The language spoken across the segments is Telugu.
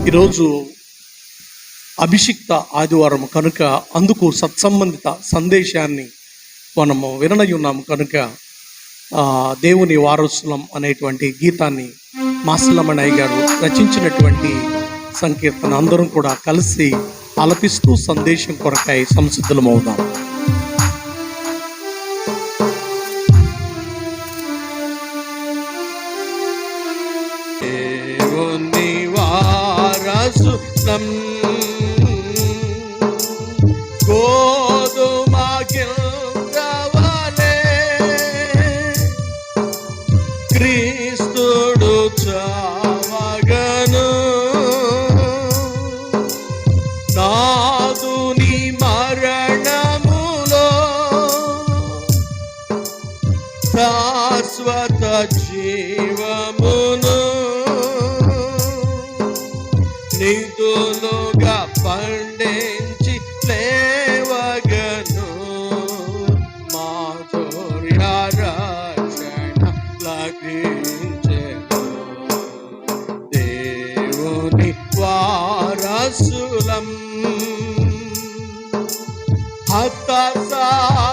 ఈరోజు అభిషిక్త ఆదివారం కనుక అందుకు సత్సంబంధిత సందేశాన్ని మనము విననయున్నాము కనుక దేవుని వారసులం అనేటువంటి గీతాన్ని మాసలమణయ్య గారు రచించినటువంటి సంకీర్తన అందరం కూడా కలిసి ఆలపిస్తూ సందేశం కొరకై సంసిద్ధులమవుదాం. దేవుని వారసులం గోధుమ గింజవలె క్రీస్తుడు చావగను నాదుని మరణములో శాశ్వత జీవమును నిధులుగా పండించి లేవగను మాధుర్య రక్షణ లభించెను. దేవుని వారసులం హతసాక్షులగా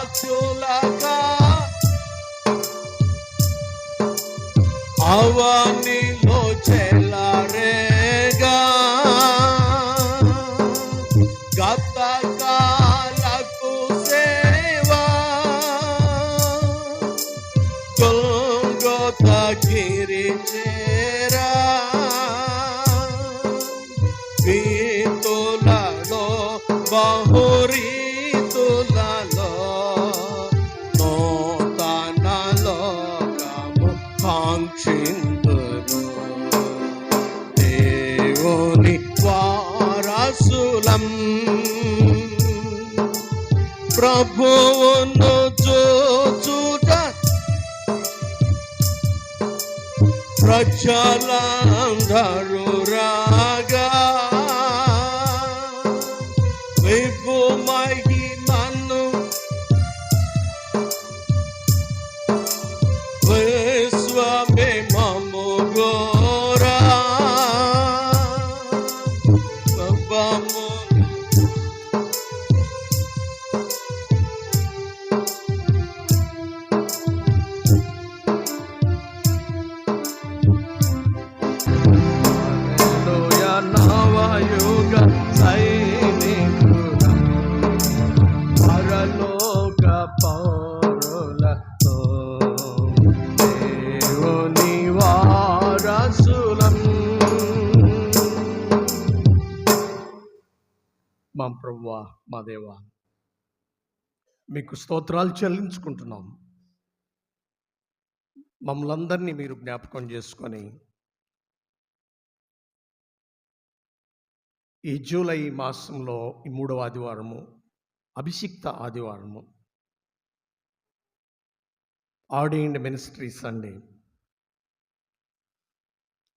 అవనిలో చెల్లరేగా గతకాలకు సేవా గొల్గొతగిరి చేరా వీతులలో బహురీతులలో నూతన లోకము కాంక్షింతును. దేవుని వారసులం ప్రభువును చూచుట ప్రజలందరూ రాగా విభు మహిమను విశ్వమేమము గోరా సర్వము నవయుగ సైనికుల పరలోక పౌరులతో దేవుని వారసులం. మా ప్రభువా మా దేవా మీకు స్తోత్రాలు చెల్లించుకుంటున్నాం. మమ్మల్ని అందరినీ మీరు జ్ఞాపకం చేసుకొని ఈ జూలై మాసంలో ఈ 3వ ఆదివారము అభిషిక్త ఆదివారము ఆర్డైన్డ్ మినిస్ట్రీ సండే.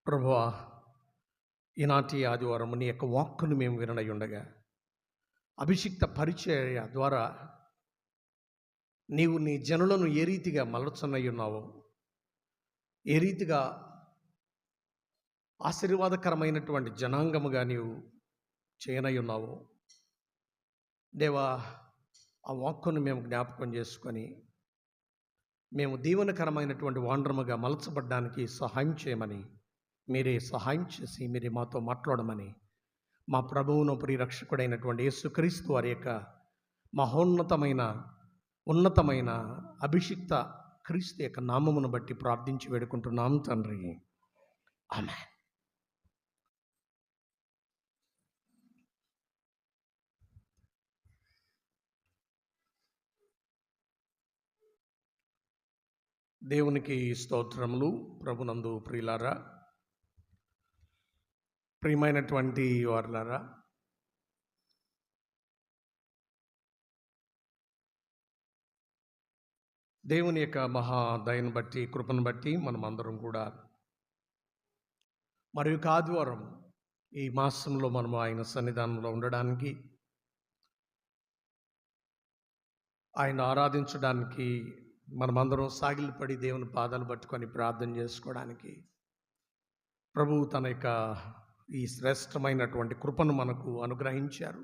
ప్రభువా ఈనాటి ఆదివారము నీ యొక్క వాక్కును మేము విననై ఉండగా అభిషిక్త పరిచర్య ద్వారా నీవు నీ జనులను ఏ రీతిగా మలచనై ఉన్నావో, ఏ రీతిగా ఆశీర్వాదకరమైనటువంటి జనాంగముగా నీవు చేయనై ఉన్నావు దేవా, ఆ వాక్కును మేము జ్ఞాపకం చేసుకొని మేము దీవెనకరమైనటువంటి వాండ్రముగా మలచబడ్డానికి సహాయం చేయమని, మీరే సహాయం చేసి మీరే మాతో మాట్లాడమని మా ప్రభువును ప్రియరక్షకుడైనటువంటి యేసుక్రీస్తు వారి యొక్క మహోన్నతమైన ఉన్నతమైన అభిషిక్త క్రీస్తు యొక్క నామమును బట్టి ప్రార్థించి వేడుకుంటున్నాం తండ్రి, ఆమేన్. దేవునికి స్తోత్రములు. ప్రభునందు ప్రియులారా, ప్రియమైనటువంటి వారులారా, దేవుని యొక్క మహాదయను బట్టి కృపను బట్టి మనం అందరం కూడా మరియు ఆదివారం ఈ మాసంలో మనము ఆయన సన్నిధానంలో ఉండడానికి, ఆయన ఆరాధించడానికి, మనమందరం సాగిలపడి దేవుని పాదాలు పట్టుకొని ప్రార్థన చేసుకోవడానికి ప్రభువు తన యొక్క ఈ శ్రేష్టమైనటువంటి కృపను మనకు అనుగ్రహించారు.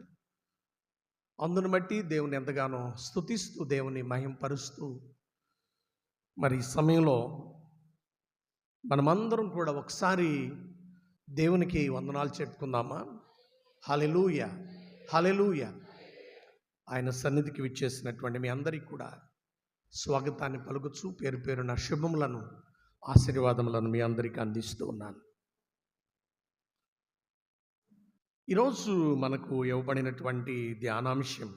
అందును బట్టి దేవుని ఎంతగానో స్తుతిస్తూ దేవుని మహింపరుస్తూ మరి ఈ సమయంలో మనమందరం కూడా ఒకసారి దేవునికి వందనాలు చెప్పుకుందామా? హల్లెలూయా, హల్లెలూయా. ఆయన సన్నిధికి విచ్చేసినటువంటి మీ అందరికీ కూడా స్వాగతాన్ని పలుకుచూ పేరు పేరున శుభములను ఆశీర్వాదములను మీ అందరికీ అందిస్తూ ఉన్నాను. ఈరోజు మనకు ఇవ్వబడినటువంటి ధ్యానాంశం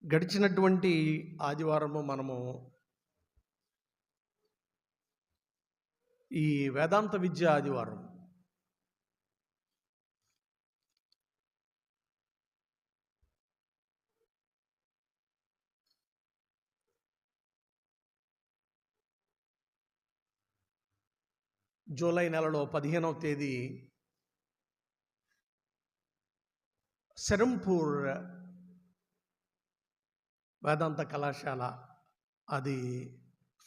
గడిచినటువంటి ఆదివారము మనము ఈ వేదాంత విద్య ఆదివారం జూలై నెలలో 15వ తేదీ సెరంపూర్ వేదాంత కళాశాల అది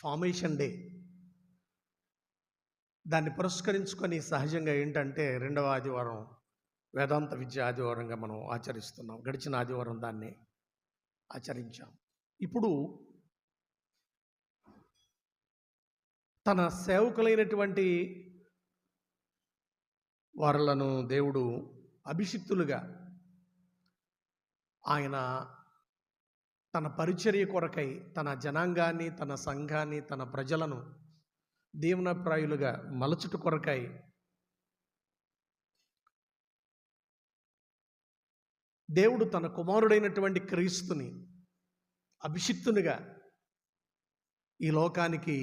ఫార్మేషన్ డే. దాన్ని పురస్కరించుకొని సహజంగా ఏంటంటే రెండవ ఆదివారం వేదాంత విద్య ఆదివారంగా మనం ఆచరిస్తున్నాం. గడిచిన ఆదివారం దాన్ని ఆచరించాం. ఇప్పుడు తన సేవకులైనటువంటి వారులను దేవుడు అభిషిక్తులుగా ఆయన తన పరిచర్య కొరకై తన జనాంగాన్ని, తన సంఘాన్ని, తన ప్రజలను దీవెనప్రాయులుగా మలచుట కొరకై దేవుడు తన కుమారుడైనటువంటి క్రీస్తుని అభిషిక్తునిగా ఈ లోకానికి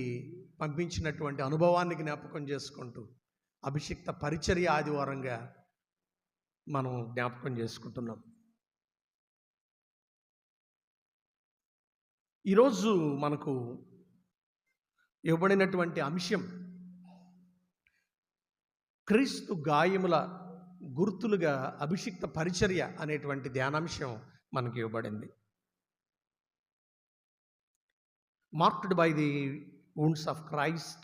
పంపించినటువంటి అనుభవాన్ని జ్ఞాపకం చేసుకుంటూ అభిషిక్త పరిచర్య ఆదివారంగా మనం జ్ఞాపకం చేసుకుంటున్నాం. ఈరోజు మనకు ఇవ్వబడినటువంటి అంశం క్రీస్తు గాయముల గుర్తులుగా అభిషిక్త పరిచర్య అనేటువంటి ధ్యానాంశం మనకి ఇవ్వబడింది. Marked by the wounds of Christ.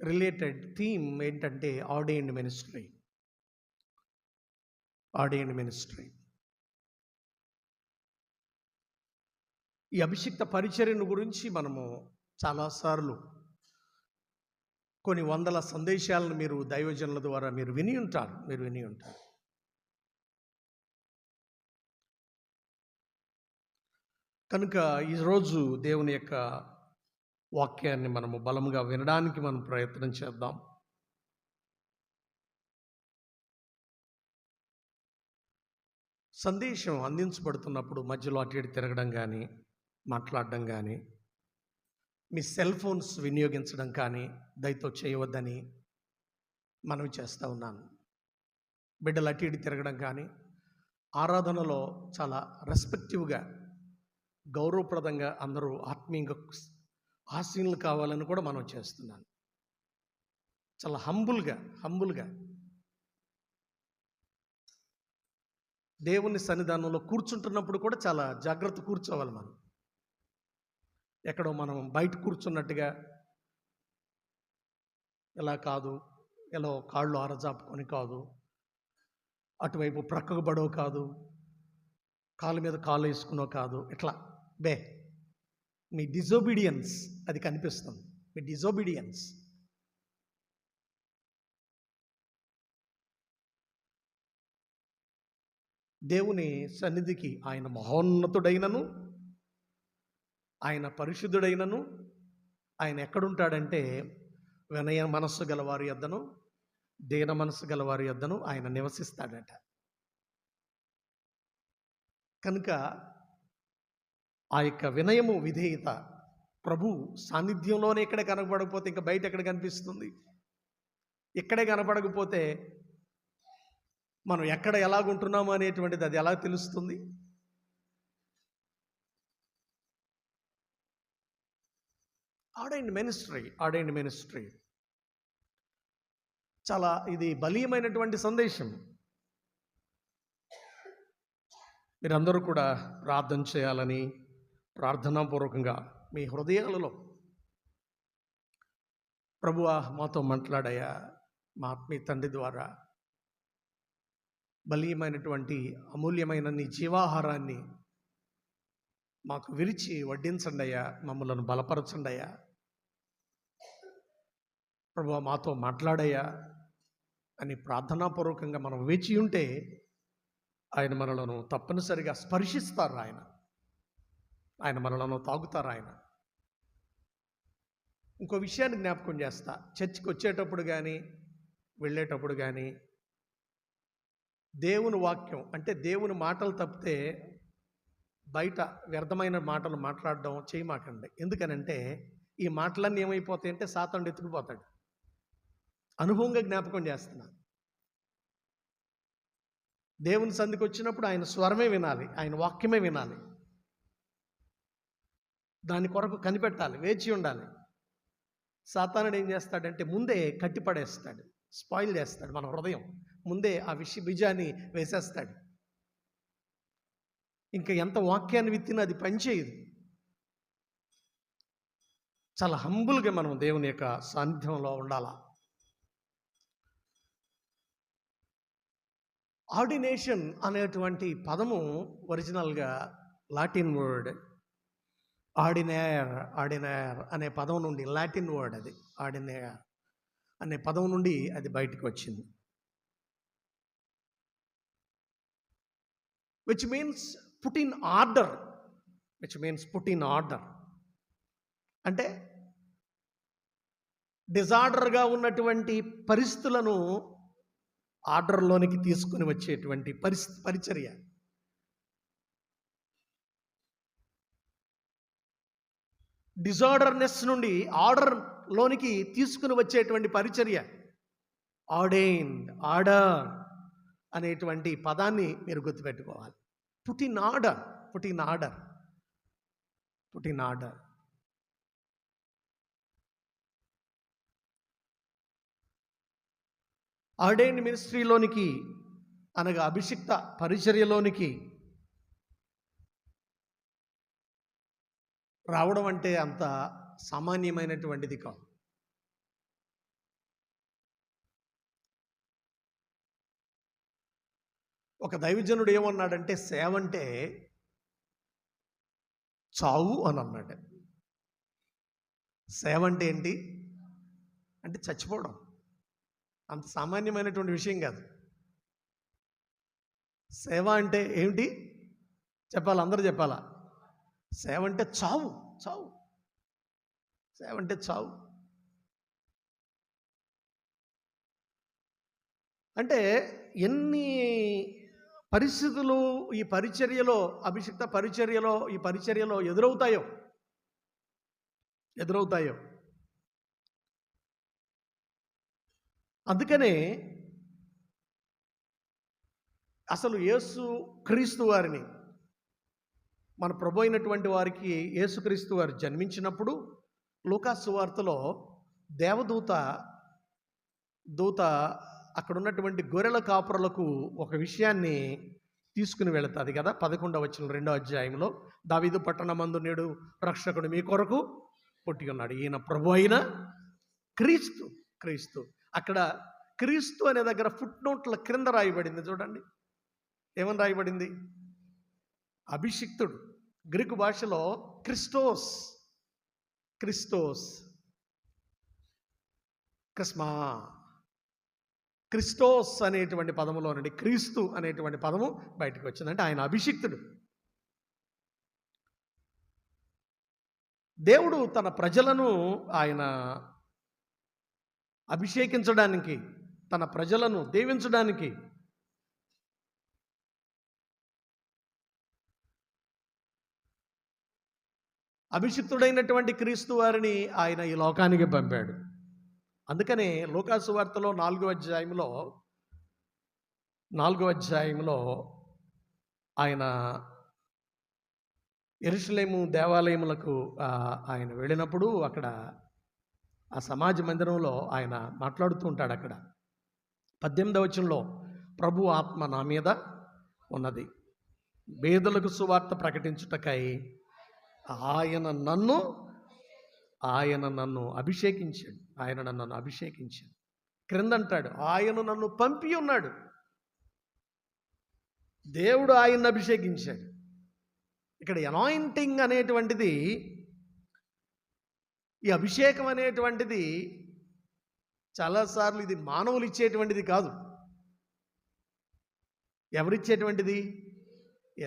Related theme ఏంటంటే ఆర్డైన్డ్ మినిస్ట్రీ. Ordained ministry. ఈ అభిషిక్త పరిచర్యను గురించి మనము చాలాసార్లు కొన్ని వందల సందేశాలను మీరు దైవజనుల ద్వారా మీరు విని ఉంటారు. కనుక ఈరోజు దేవుని యొక్క వాక్యాన్ని మనము బలముగా వినడానికి మనం ప్రయత్నం చేద్దాం. సందేశం అందించబడుతున్నప్పుడు మధ్యలో అటు ఇటు తిరగడం కానీ, మాట్లాడడం కానీ, మీ సెల్ ఫోన్స్ వినియోగించడం కానీ దయతో చేయవద్దని మనవి చేస్తూ ఉన్నాను. బిడ్డలు అటు ఇటు తిరగడం కానీ, ఆరాధనలో చాలా రెస్పెక్టివ్గా గౌరవప్రదంగా అందరూ ఆత్మీయంగా ఆశీనులు కావాలని కూడా మనం చేస్తున్నాను. చాలా హంబుల్గా దేవుని సన్నిధానంలో కూర్చుంటున్నప్పుడు కూడా చాలా జాగ్రత్త కూర్చోవాలి. మనం ఎక్కడో మనం బయట కూర్చున్నట్టుగా ఎలా కాదు, ఎలా కాళ్ళు ఆరజాపుకొని కాదు, అటువైపు ప్రక్కకు పడో కాదు, కాలు మీద కాలు వేసుకునో కాదు, ఇట్లా మీ డిజోబీడియన్స్ అది కనిపిస్తుంది. మీ డిజోబీడియన్స్. దేవుని సన్నిధికి ఆయన మహోన్నతుడైనను, ఆయన పరిశుద్ధుడైనను, ఆయన ఎక్కడుంటాడంటే వినయ మనస్సు గలవారి యొద్దను, దీన మనస్సు గలవారి యొద్దను ఆయన నివసిస్తాడట. కనుక ఆ యొక్క వినయము, విధేయత ప్రభు సాన్నిధ్యంలోనే ఇక్కడే కనపడకపోతే ఇంకా బయట ఎక్కడ కనిపిస్తుంది? ఇక్కడే కనపడకపోతే మనం ఎక్కడ ఎలాగుంటున్నాము అనేటువంటిది అది ఎలా తెలుస్తుంది? ఆర్డైన్డ్ మినిస్ట్రీ చాలా ఇది బలీయమైనటువంటి సందేశం. మీరందరూ కూడా ప్రార్థన చేయాలని ప్రార్థనాపూర్వకంగా మీ హృదయాలలో ప్రభువా మాతో మాట్లాడయ్యా, మా ఆత్మీయ తండ్రి ద్వారా బలీయమైనటువంటి అమూల్యమైన నీ జీవాహారాన్ని మాకు విరిచి వడ్డించండి అయ్యా, మమ్మలను బలపరచండి అయ్యా. ప్రభువా మాతో మాట్లాడయ్యా అని ప్రార్థనాపూర్వకంగా మనం వేచి ఉంటే ఆయన మనలను తప్పనిసరిగా స్పర్శిస్తారు. ఆయన మనలను తాగుతారు. ఇంకో విషయాన్ని జ్ఞాపకం చేస్తా. చర్చికి వచ్చేటప్పుడు కానీ వెళ్ళేటప్పుడు కానీ దేవుని వాక్యం అంటే దేవుని మాటలు తప్పితే బయట వ్యర్థమైన మాటలు మాట్లాడడం చేయమాకండి. ఎందుకనంటే ఈ మాటలన్నీ ఏమైపోతాయంటే సాతానుడు ఎత్తుకుపోతాడు. అనుభవంగా జ్ఞాపకం చేస్తున్నా. దేవుని సంధికి వచ్చినప్పుడు ఆయన స్వరమే వినాలి, ఆయన వాక్యమే వినాలి. దాని కొరకు కనిపెట్టాలి, వేచి ఉండాలి. సాతానుడు ఏం చేస్తాడంటే ముందే కట్టిపడేస్తాడు, స్పాయిల్ చేస్తాడు మన హృదయం. ముందే ఆ బీజాన్ని వేసేస్తాడు. ఇంకా ఎంత వాక్యాన్ని విత్తినా అది పనిచేయదు. చాలా హంబుల్గా మనం దేవుని యొక్క సాన్నిధ్యంలో ఉండాలా. ఆర్డినేషన్ అనేటువంటి పదము ఒరిజినల్గా లాటిన్ వర్డ్ ఆర్డినైర్ అనే పదం నుండి, లాటిన్ వర్డ్ అది ఆర్డినైర్ అనే పదం నుండి అది బయటకు వచ్చింది. which means put in order. అంటే డిజార్డర్గా ఉన్నటువంటి పరిస్థితులను ఆర్డర్లోనికి తీసుకుని వచ్చేటువంటి పరిచర్య. డిజార్డర్నెస్ నుండి ఆర్డర్లోనికి తీసుకుని వచ్చేటువంటి పరిచర్య. ఆర్డర్ అనేటువంటి పదాన్ని మీరు గుర్తుపెట్టుకోవాలి. Put in order. ఆర్డైన్డ్ మినిస్ట్రీలోనికి అనగా అభిషిక్త పరిచర్యలోనికి రావడం అంటే అంత సామాన్యమైనటువంటిది కాదు. ఒక దైవజనుడు ఏమన్నాడంటే సేవ అంటే చావు అని అన్నాడు. సేవ అంటే ఏంటి అంటే చచ్చిపోవడం. అంత సామాన్యమైనటువంటి విషయం కాదు. సేవ అంటే ఏమిటి చెప్పాలి, అందరూ చెప్పాలా? సేవ అంటే చావు. సేవ అంటే చావు. అంటే ఎన్ని పరిస్థితులు ఈ పరిచర్యలో, అభిషిక్త పరిచర్యలో, ఈ పరిచర్యలో ఎదురవుతాయో. అందుకనే అసలు యేసు క్రీస్తు వారిని, మన ప్రభు అయినటువంటి వారికి యేసుక్రీస్తు వారు జన్మించినప్పుడు లూకాసు సువార్తలో దేవదూత అక్కడ ఉన్నటువంటి గొర్రెల కాపురులకు ఒక విషయాన్ని తీసుకుని వెళుతుంది కదా. 11వ వచనం 2వ అధ్యాయంలో, దావీదు పట్టణమందు నేడు రక్షకుడు మీ కొరకు పుట్టి ఉన్నాడు, ఈయన ప్రభు అయిన క్రీస్తు. అక్కడ క్రీస్తు అనే దగ్గర ఫుట్ నోట్ల క్రింద రాయబడింది చూడండి. ఏమని రాయబడింది? అభిషిక్తుడు. గ్రీకు భాషలో క్రిస్టోస్, క్రిస్టోస్ అనేటువంటి పదములో నుండి క్రీస్తు అనేటువంటి పదము బయటకు వచ్చిందంటే ఆయన అభిషిక్తుడు. దేవుడు తన ప్రజలను ఆయన అభిషేకించడానికి, తన ప్రజలను దీవించడానికి అభిషిక్తుడైనటువంటి క్రీస్తు వారిని ఆయన ఈ లోకానికి పంపాడు. అందుకనే లూకాసు వార్తలో 4వ అధ్యాయంలో ఆయన యెరూషలేము దేవాలయములకు ఆయన వెళ్ళినప్పుడు అక్కడ ఆ సమాజ మందిరంలో ఆయన మాట్లాడుతూ ఉంటాడు. అక్కడ 18వ వచనంలో, ప్రభు ఆత్మ నా మీద ఉన్నది, బేదలకు సువార్త ప్రకటించుటకై ఆయన నన్ను అభిషేకించాడు. ఆయన నన్ను అభిషేకించాడు. క్రింద అంటాడు, ఆయన నన్ను పంపి ఉన్నాడు. దేవుడు ఆయన్ని అభిషేకించాడు. ఇక్కడ అనాయింటింగ్ అనేటువంటిది, ఈ అభిషేకం అనేటువంటిది చాలాసార్లు ఇది మానవులు ఇచ్చేటువంటిది కాదు. ఎవరిచ్చేటువంటిది?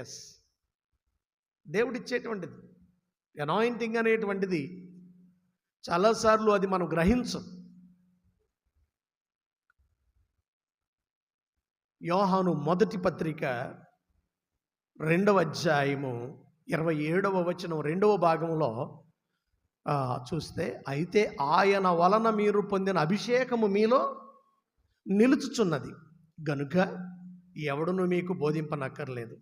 ఎస్, దేవుడిచ్చేటువంటిది. అనాయింటింగ్ అనేటువంటిది చాలాసార్లు అది మనం గ్రహించం. యోహాను మొదటి పత్రిక 2వ అధ్యాయము 27వ వచనం 2వ భాగంలో చూస్తే, అయితే ఆయన వలన మీరు పొందిన అభిషేకము మీలో నిలుచుచున్నది గనుక ఎవడును మీకు బోధింపనక్కర్లేదు.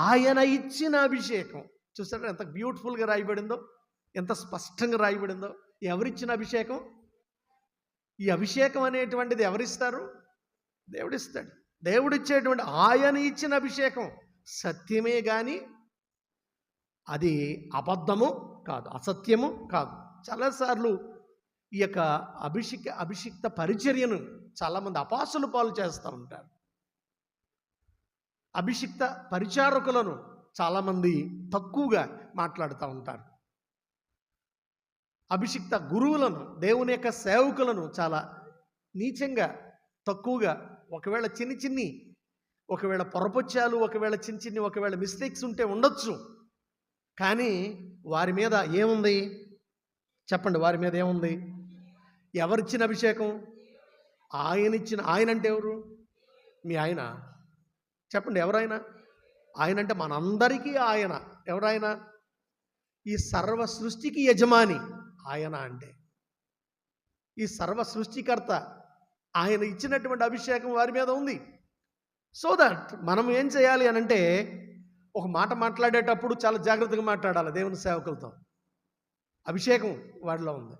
ఆయన ఇచ్చిన అభిషేకం చూసారా ఎంత బ్యూటిఫుల్గా రాయబడిందో, ఎంత స్పష్టంగా రాయబడిందో. ఎవరిచ్చిన అభిషేకం? ఈ అభిషేకం అనేటువంటిది ఎవరిస్తారు? దేవుడిస్తాడు. దేవుడిచ్చేటువంటి ఆయన ఇచ్చిన అభిషేకం సత్యమే కానీ అది అబద్ధము కాదు, అసత్యము కాదు. చాలాసార్లు ఈ యొక్క అభిషిక్త పరిచర్యను చాలామంది అపోస్తలుల పాలు చేస్తూ ఉంటారు. అభిషిక్త పరిచారకులను చాలామంది తక్కువగా మాట్లాడుతూ ఉంటారు. అభిషిక్త గురువులను, దేవుని యొక్క సేవకులను చాలా నీచంగా, తక్కువగా, ఒకవేళ ఒకవేళ పొరపొచ్చాలు, ఒకవేళ చిన్ని ఒకవేళ మిస్టేక్స్ ఉంటే ఉండొచ్చు. కానీ వారి మీద ఏముంది చెప్పండి? వారి మీద ఏముంది? ఎవరిచ్చిన అభిషేకం? ఆయన అంటే ఎవరు? మీ ఆయన. చెప్పండి, ఎవరైనా? ఆయన అంటే మనందరికీ ఆయన. ఎవరైనా? ఈ సర్వ సృష్టికి యజమాని ఆయన. అంటే ఈ సర్వ సృష్టికర్త ఆయన ఇచ్చినటువంటి అభిషేకం వారి మీద ఉంది. సో దట్ మనం ఏం చేయాలి అని అంటే, ఒక మాట మాట్లాడేటప్పుడు చాలా జాగ్రత్తగా మాట్లాడాలి దేవుని సేవకులతో. అభిషేకం వాడిలో ఉంది.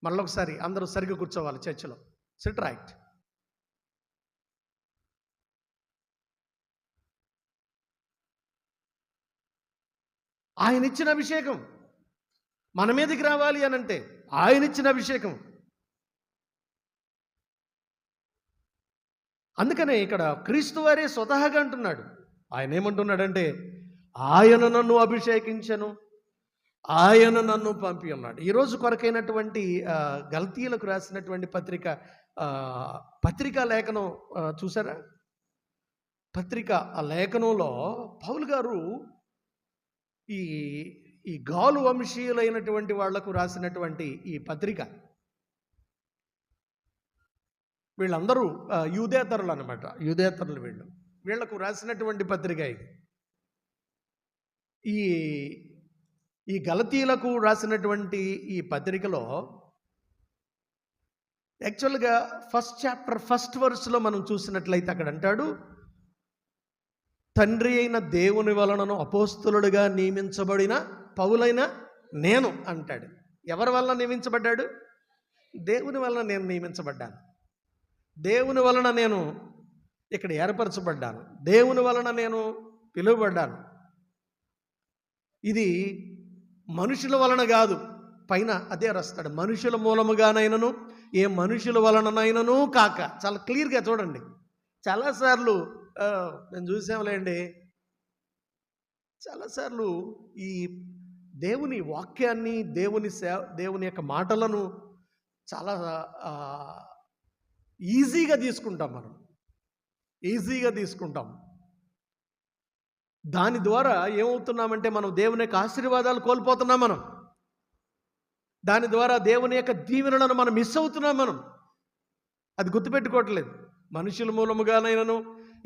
మళ్ళీ ఒకసారి అందరూ సరిగ్గా కూర్చోవాలి చర్చలో. SIT right. ఆయన ఇచ్చిన అభిషేకం మన మీదకి రావాలి అని అంటే ఆయన ఇచ్చిన అభిషేకం. అందుకనే ఇక్కడ క్రీస్తు వారే స్వతహాగా అంటున్నాడు. ఆయన ఏమంటున్నాడంటే, ఆయన నన్ను అభిషేకించను, ఆయన నన్ను పంపి ఉన్నాడు. ఈరోజు కొరకైనటువంటి గల్తీలకు రాసినటువంటి పత్రికా లేఖనం చూసారా? ఆ లేఖనంలో పౌలు గారు ఈ గాలు వంశీయులైనటువంటి వాళ్లకు రాసినటువంటి ఈ పత్రిక, వీళ్ళందరూ యూదేతరులు అన్నమాట. యూదేతరులు వీళ్లకు రాసినటువంటి పత్రిక ఇది. ఈ గలతీలకు రాసినటువంటి ఈ పత్రికలో యాక్చువల్గా ఫస్ట్ చాప్టర్ ఫస్ట్ వర్స్లో మనం చూసినట్లయితే అక్కడ అంటాడు, తండ్రి అయిన దేవుని వలనను అపోస్తలుడిగా నియమించబడిన పౌలైన నేను అంటాడు. ఎవరి వలన నియమించబడ్డాడు? దేవుని వలన నేను నియమించబడ్డాను. దేవుని వలన నేను ఇక్కడ ఏర్పరచబడ్డాను. దేవుని వలన నేను పిలువబడ్డాను. ఇది మనుషుల వలన కాదు. పైన అదే రాస్తాడు, మనుషుల మూలముగానైనను ఏ మనుషుల వలననైనను కాక. చాలా క్లియర్గా చూడండి. చాలాసార్లు మేము చూసాంలేండి, చాలాసార్లు ఈ దేవుని వాక్యాన్ని, దేవుని యొక్క మాటలను చాలా ఈజీగా తీసుకుంటాం. మనం ఈజీగా తీసుకుంటాం. దాని ద్వారా ఏమవుతున్నామంటే మనం దేవుని యొక్క ఆశీర్వాదాలు కోల్పోతున్నాం. మనం దాని ద్వారా దేవుని యొక్క దీవెనలను మనం మిస్ అవుతున్నాం. మనం అది గుర్తుపెట్టుకోవట్లేదు. మనుషుల మూలముగానైనను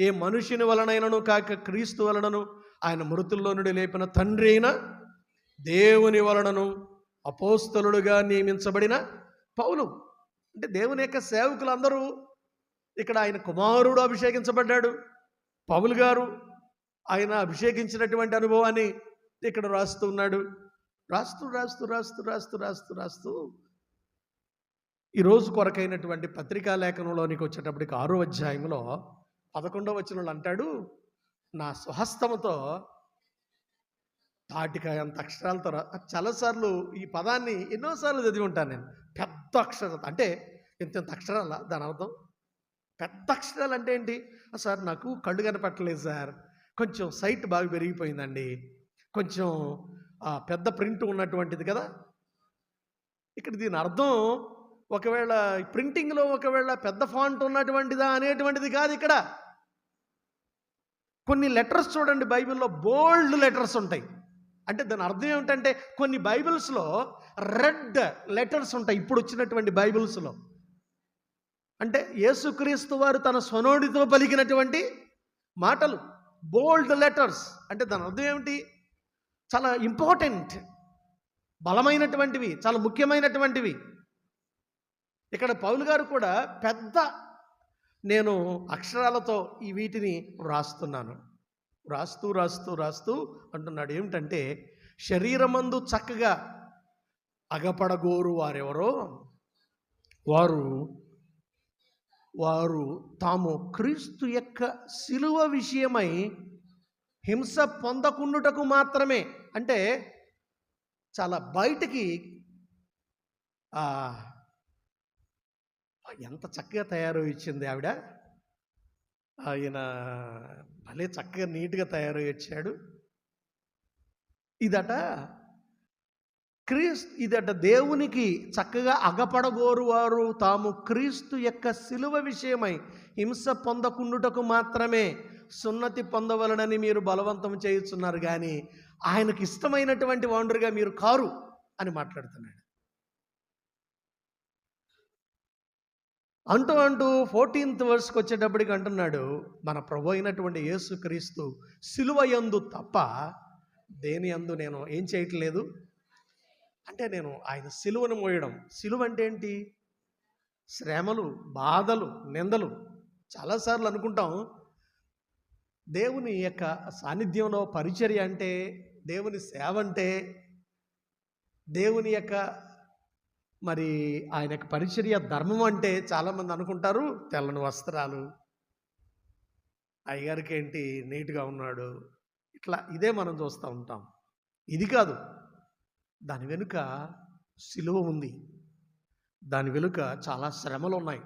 ఏ మనుషుని వలనైనను కాక క్రీస్తు వలనను ఆయన మృతుల్లో నుండి లేపిన తండ్రి అయిన దేవుని వలనను అపోస్తలుడుగా నియమించబడిన పౌలు. అంటే దేవుని యొక్క సేవకులందరూ ఇక్కడ ఆయన కుమారుడు అభిషేకించబడ్డాడు. పౌలు గారు ఆయన అభిషేకించినటువంటి అనుభవాన్ని ఇక్కడ రాస్తూ ఉన్నాడు. రాస్తూ ఈరోజు కొరకైనటువంటి పత్రికా లేఖనంలోనికి వచ్చేటప్పటికి 6వ అధ్యాయంలో 11వ వచనంలో అంటాడు, నా స్వహస్తముతో తాటికాయ అంత అక్షరాలతో చాలాసార్లు ఈ పదాన్ని ఎన్నోసార్లు చదివి ఉంటాను నేను. పెద్ద అక్షరాలు అంటే ఇంత అక్షరాల దాని అర్థం. పెద్ద అక్షరాలు అంటే ఏంటి? సార్ నాకు కళ్ళు కనపట్టలేదు సార్, కొంచెం సైట్ బాగా పెరిగిపోయిందండి, కొంచెం పెద్ద ప్రింట్ ఉన్నటువంటిది కదా. ఇక్కడ దీని అర్థం ఒకవేళ ప్రింటింగ్లో ఒకవేళ పెద్ద ఫాంట్ ఉన్నటువంటిదా అనేటువంటిది కాదు. ఇక్కడ కొన్ని లెటర్స్ చూడండి, బైబిల్లో బోల్డ్ లెటర్స్ ఉంటాయి. అంటే దాని అర్థం ఏమిటంటే కొన్ని బైబిల్స్లో రెడ్ లెటర్స్ ఉంటాయి. ఇప్పుడు వచ్చినటువంటి బైబిల్స్లో అంటే యేసుక్రీస్తు వారు తన స్వనోడితో పలికినటువంటి మాటలు బోల్డ్ లెటర్స్. అంటే దాని అర్థం ఏమిటి? చాలా ఇంపార్టెంట్, బలమైనటువంటివి, చాలా ముఖ్యమైనటువంటివి. ఇక్కడ పౌలు గారు కూడా పెద్ద నేను అక్షరాలతో ఈ వీటిని వ్రాస్తున్నాను, రాస్తూ రాస్తూ రాస్తూ అంటున్నాడు. ఏమిటంటే శరీరమందు చక్కగా అగపడగోరు వారెవరో వారు తాము క్రీస్తు యొక్క శిలువ విషయమై హింస పొందకుండుటకు మాత్రమే. అంటే చాలా బయటికి ఎంత చక్కగా తయారు ఇచ్చింది ఆవిడ. ఆయన భలే చక్కగా నీట్గా తయారు ఇచ్చాడు. ఇదట దేవునికి చక్కగా అగపడగోరు వారు తాము క్రీస్తు యొక్క శిలువ విషయమై హింస పొందకుండుటకు మాత్రమే సున్నతి పొందవలనని మీరు బలవంతం చేయుచున్నారు, కానీ ఆయనకి ఇష్టమైనటువంటి వాండరుగా మీరు కారు అని మాట్లాడుతున్నాడు. అంటూ 14th వర్స్కి వచ్చేటప్పటికి అంటున్నాడు, మన ప్రభు అయినటువంటి యేసుక్రీస్తు సిలువ యందు తప్ప దేని యందు నేను ఏం చేయట్లేదు. అంటే నేను ఆయన సిలువను మోయడం. సిలువ అంటే ఏంటి? శ్రమలు, బాధలు, నిందలు. చాలాసార్లు అనుకుంటాం దేవుని యొక్క సాన్నిధ్యంలో పరిచర్య అంటే, దేవుని సేవ అంటే, దేవుని యొక్క మరి ఆయన యొక్క పరిచర్య ధర్మం అంటే చాలామంది అనుకుంటారు తెల్లని వస్త్రాలు, అయ్యగారికి ఏంటి నీట్గా ఉన్నాడు, ఇట్లా ఇదే మనం చూస్తూ ఉంటాం. ఇది కాదు, దాని వెనుక సిలువ ఉంది, దాని వెనుక చాలా శ్రమలు ఉన్నాయి,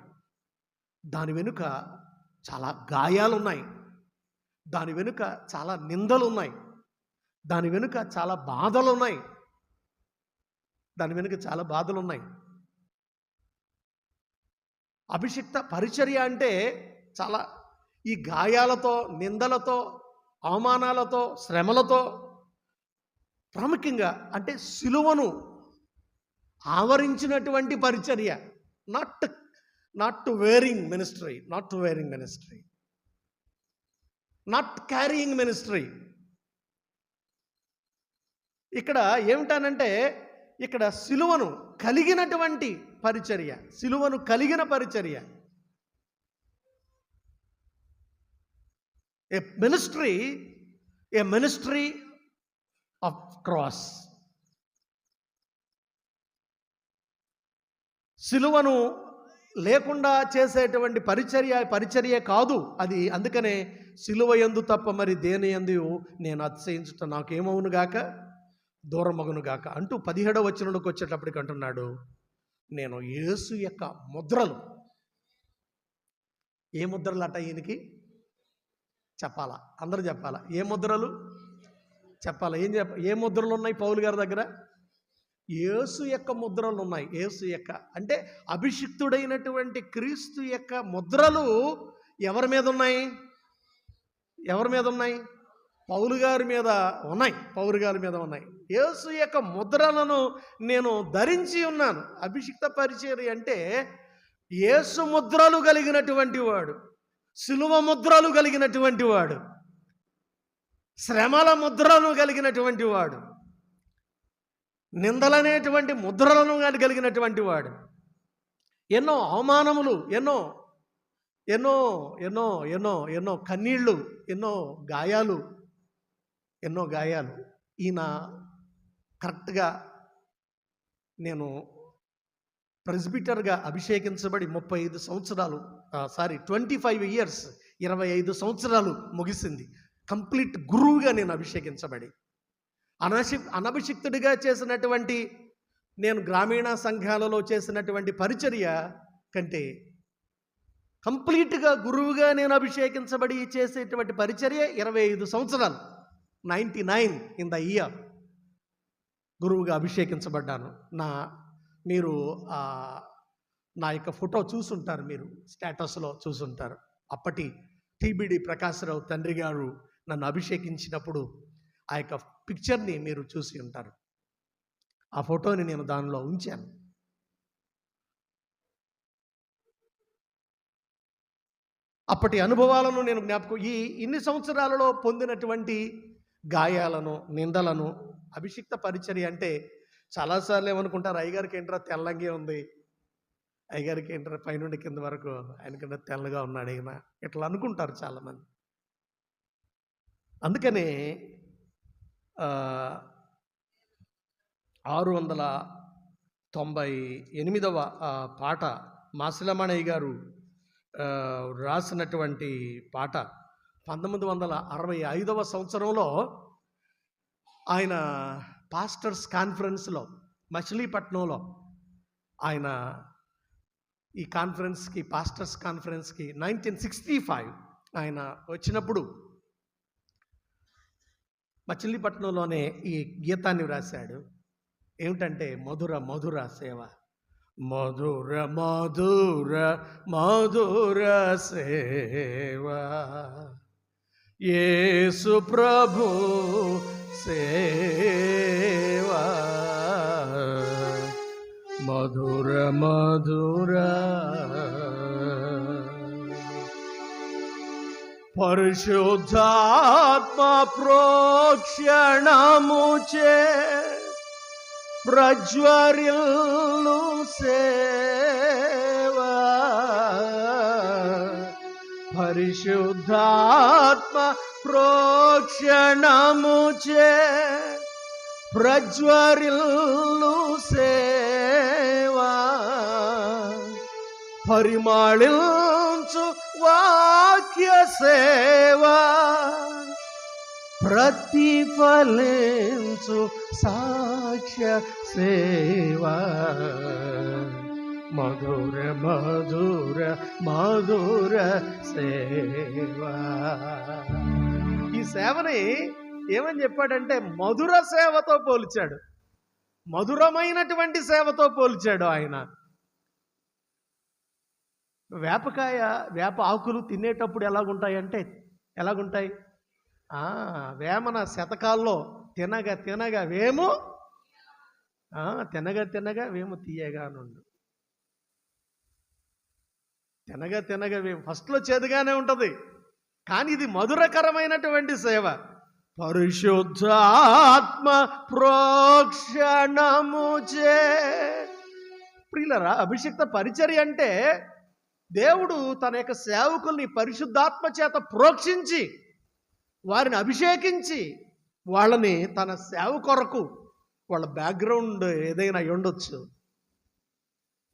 దాని వెనుక చాలా గాయాలు ఉన్నాయి, దాని వెనుక చాలా నిందలు ఉన్నాయి, దాని వెనుక చాలా బాధలు ఉన్నాయి, దాని వెనుక చాలా బాధలు ఉన్నాయి. అభిషిక్త పరిచర్య అంటే చాలా ఈ గాయాలతో, నిందలతో, అవమానాలతో, శ్రమలతో, ప్రాముఖ్యంగా అంటే సిలువను ఆవరించినటువంటి పరిచర్య. Not wearing ministry, not carrying ministry. ఇక్కడ ఏమిటానంటే ఇక్కడ సిలువను కలిగినటువంటి పరిచర్య, సిలువను కలిగిన పరిచర్య. ఏ మినిస్ట్రీ ఆఫ్ క్రాస్. సిలువను లేకుండా చేసేటువంటి పరిచర్య కాదు అది. అందుకనే సిలువ యందు తప్ప మరి దేని యందు నేను అతిశయించుట నాకేమవును గాక, దూరమగును గాక అంటూ 17వ వచనంలోకి వచ్చేటప్పటికి అంటున్నాడు, నేను యేసు యొక్క ముద్రలు. ఏ ముద్రలు అట ఈయనకి చెప్పాలా? అందరూ చెప్పాలా? ఏ ముద్రలు చెప్పాలా? ఏ ముద్రలు ఉన్నాయి పౌలు గారి దగ్గర? యేసు యొక్క ముద్రలు ఉన్నాయి. యేసు యొక్క అంటే అభిషిక్తుడైనటువంటి క్రీస్తు యొక్క ముద్రలు ఎవరి మీద ఉన్నాయి? పౌలు గారి మీద ఉన్నాయి. యేసు యొక్క ముద్రలను నేను ధరించి ఉన్నాను. అభిషిక్త పరిచర్య అంటే యేసు ముద్రలు కలిగినటువంటి వాడు, సిలువ ముద్రలు కలిగినటువంటి వాడు, శ్రమల ముద్రలను కలిగినటువంటి వాడు, నిందలనేటువంటి ముద్రలను కలిగినటువంటి వాడు, ఎన్నో అవమానములు, ఎన్నో కన్నీళ్ళు, ఎన్నో గాయాలు. ఈయన కరెక్ట్గా నేను ప్రెస్బిటర్గా అభిషేకించబడి 35 సంవత్సరాలు 25 years 25 సంవత్సరాలు ముగిసింది. కంప్లీట్ గురువుగా నేను అభిషేకించబడి అనభిషిక్తుడిగా చేసినటువంటి, నేను గ్రామీణ సంఘాలలో చేసినటువంటి పరిచర్య కంటే కంప్లీట్గా గురువుగా నేను అభిషేకించబడి చేసేటువంటి పరిచర్య 25 సంవత్సరాలు, 99 ఇన్ ద ఇయర్ గురువుగా అభిషేకించబడ్డాను. మీరు నా యొక్క ఫోటో చూసుంటారు, మీరు స్టేటస్లో చూసుంటారు. అప్పటి టీబీడి ప్రకాశ్రావు తండ్రి గారు నన్ను అభిషేకించినప్పుడు ఆ యొక్క పిక్చర్ని మీరు చూసి ఉంటారు. ఆ ఫోటోని నేను దానిలో ఉంచాను. అప్పటి అనుభవాలను నేను ఇన్ని సంవత్సరాలలో పొందినటువంటి గాయాలను, నిందలను, అభిషిక్త పరిచర్య అంటే చాలాసార్లు ఏమనుకుంటారు, అయ్యగారికి ఏంట్రా తెల్లంగే ఉంది, అయ్యగారికి ఏంట్రా పైనుండి కింద వరకు ఆయనకన్నా తెల్లగా ఉన్నాడు ఆయన, ఇట్లా అనుకుంటారు చాలామంది. అందుకనే 698వ పాట మాసిలమణయ్య గారు రాసినటువంటి పాట 1965వ సంవత్సరంలో ఆయన పాస్టర్స్ కాన్ఫరెన్స్లో మచిలీపట్నంలో ఆయన ఈ కాన్ఫరెన్స్కి, పాస్టర్స్ కాన్ఫరెన్స్కి 1965 ఆయన వచ్చినప్పుడు మచిలీపట్నంలోనే ఈ గీతాన్ని వ్రాశాడు. ఏమిటంటే మధుర మధుర సేవ, మధుర మధుర మధుర సేవ, యేసు ప్రభు సేవ, మధుర మధుర పరిశుద్ధాత్మ ప్రోక్షణముచే ప్రజ్వరిల్లు సేవ, పరిశుద్ధాత్మ ప్రోక్షణముచే ప్రజ్వరిల్లు సేవ, పరిమళించు వాక్య సేవ, ప్రతిఫలించు సాక్ష్య సేవ, మధుర మధుర మధుర సేవ. ఈ సేవని ఏమని చెప్పాడంటే మధుర సేవతో పోల్చాడు, మధురమైనటువంటి సేవతో పోల్చాడు ఆయన. వేప ఆకులు తినేటప్పుడు ఎలాగుంటాయంటే ఎలాగుంటాయి, వేమన శతకాల్లో తినగా తినగా వేము, తినగా తినగా వేము తీయగా నుండు, తినగా తినగా వేము. ఫస్ట్లో చేదుగానే ఉంటుంది, కానీ ఇది మధురకరమైనటువంటి సేవ. పరిశుద్ధాత్మ ప్రోక్షణముచే. ప్రియులరా, అభిషిక్త పరిచర్య అంటే దేవుడు తన యొక్క సేవకుల్ని పరిశుద్ధాత్మ చేత ప్రోక్షించి వారిని అభిషేకించి వాళ్ళని తన సేవ కొరకు, వాళ్ళ బ్యాక్గ్రౌండ్ ఏదైనా ఉండొచ్చు,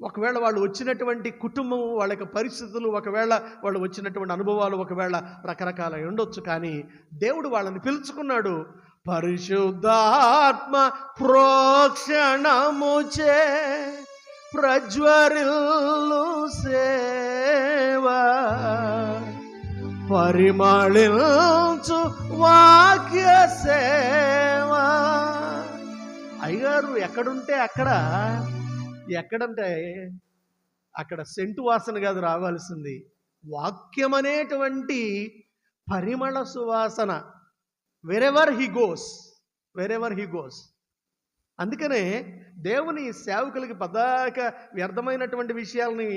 ఒకవేళ వాళ్ళు వచ్చినటువంటి కుటుంబం, వాళ్ళ యొక్క పరిస్థితులు, ఒకవేళ వాళ్ళు వచ్చినటువంటి అనుభవాలు ఒకవేళ రకరకాల ఉండొచ్చు, కానీ దేవుడు వాళ్ళని పిలుచుకున్నాడు. పరిశుద్ధాత్మ ప్రోక్షణముచే ప్రజ్వరిల్లు సేవ, పరిమళించు వాక్య సేవ. అయ్యగారు ఎక్కడుంటే ఎక్కడంటే అక్కడ సెంటు వాసన కాదు రావాల్సింది, వాక్యం అనేటువంటి పరిమళ సువాసన. Wherever he goes. అందుకనే దేవుని సేవకులకి పదాక వ్యర్థమైనటువంటి విషయాలని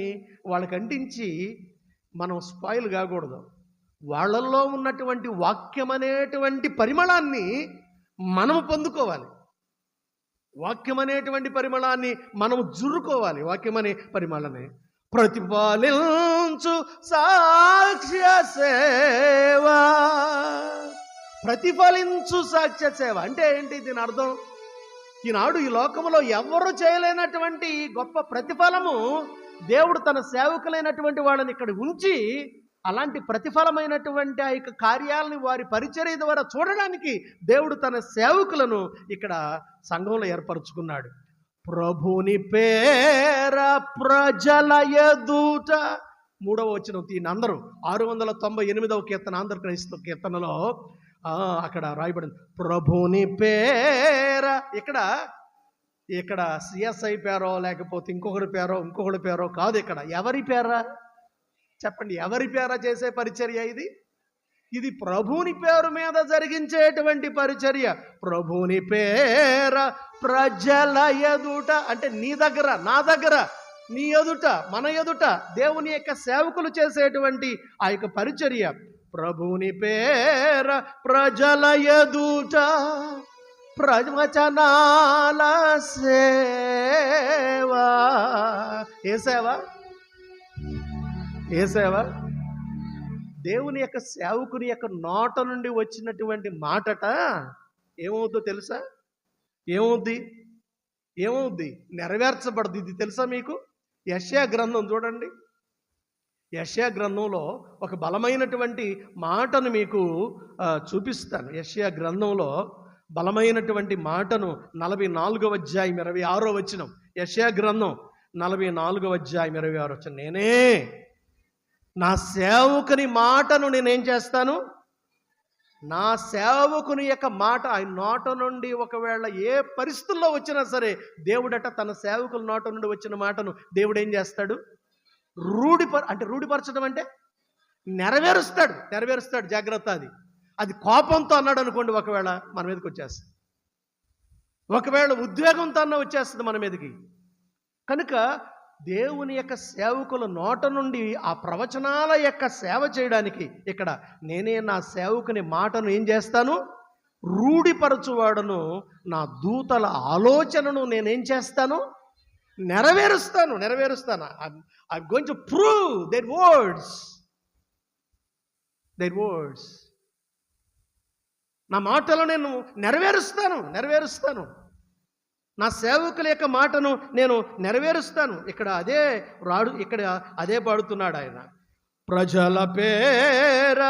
వాళ్ళకి అంటించి మనం స్పాయిల్ కాకూడదు. వాళ్ళల్లో ఉన్నటువంటి వాక్యం అనేటువంటి పరిమళాన్ని మనము పొందుకోవాలి, వాక్యం అనేటువంటి పరిమళాన్ని మనము జుర్రుకోవాలి. వాక్యం అనే పరిమళాన్ని ప్రతిఫలించు సాక్ష్య సేవ. ప్రతిఫలించు సాక్ష్య సేవ అంటే ఏంటి? దీని అర్థం, ఈనాడు ఈ లోకంలో ఎవరు చేయలేనటువంటి గొప్ప ప్రతిఫలము దేవుడు తన సేవకులైనటువంటి వాళ్ళని ఇక్కడ ఉంచి అలాంటి ప్రతిఫలమైనటువంటి ఆ యొక్క కార్యాలని వారి పరిచర్య ద్వారా చూడడానికి దేవుడు తన సేవకులను ఇక్కడ సంఘంలో ఏర్పరచుకున్నాడు. ప్రభుని పేర ప్రజల ఎదుట, 3వ వచనం తీయండి అందరూ. 698వ కీర్తన, ఆంధ్ర క్రైస్తవ కీర్తనలో అక్కడ రాయబడింది ప్రభుని పేర. ఇక్కడ సిఎస్ఐ పేరో లేకపోతే ఇంకొకరి పేరో కాదు. ఇక్కడ ఎవరి పేరా చెప్పండి? ఎవరి పేర చేసే పరిచర్య ఇది? ఇది ప్రభుని పేరు మీద జరిగించేటువంటి పరిచర్య. ప్రభుని పేర ప్రజల ఎదుట అంటే నీ దగ్గర, నా దగ్గర, నీ ఎదుట, మన ఎదుట దేవుని యొక్క సేవకులు చేసేటువంటి ఆ యొక్క పరిచర్య. ప్రభుని పేర ప్రజల ఎదుట ప్రవచనాల సేవా. ఏ సేవ? దేవుని యొక్క సేవకుని యొక్క నోట నుండి వచ్చినటువంటి మాటట ఏమవుద్దో తెలుసా? ఏమవుద్ది? నెరవేర్చబడదు. ఇది తెలుసా మీకు? యెషయా గ్రంథం చూడండి. యెషయా గ్రంథంలో ఒక బలమైనటువంటి మాటను మీకు చూపిస్తాను. యెషయా గ్రంథంలో బలమైనటువంటి మాటను 44వ అధ్యాయం 26వ వచనం. యెషయా గ్రంథం 44వ అధ్యాయం 26వ వచనం. నేనే నా సేవకుని మాటను నేనేం చేస్తాను? నా సేవకుని యొక్క మాట ఆయన నోట నుండి ఒకవేళ ఏ పరిస్థితుల్లో వచ్చినా సరే దేవుడట తన సేవకుల నోట నుండి వచ్చిన మాటను దేవుడు ఏం చేస్తాడు? రూఢిపరచడం అంటే నెరవేరుస్తాడు. జాగ్రత్త. అది కోపంతో అన్నాడు అనుకోండి, ఒకవేళ మన మీదకి వచ్చేస్తుంది. ఒకవేళ ఉద్వేగంతో అన్న వచ్చేస్తుంది మన మీదకి. కనుక దేవుని యొక్క సేవకుల నోట నుండి ఆ ప్రవచనాల యొక్క సేవ చేయడానికి ఇక్కడ నేనే నా సేవకుని మాటను ఏం చేస్తాను? రూఢిపరచువాడను. నా దూతల ఆలోచనను నేనేం చేస్తాను? నెరవేరుస్తాను. I'm going to prove their words. నా మాటలు నేను నెరవేరుస్తాను. నా సేవకుల యొక్క మాటను నేను నెరవేరుస్తాను. ఇక్కడ అదే పాడుతున్నాడు ఆయన. ప్రజల పేర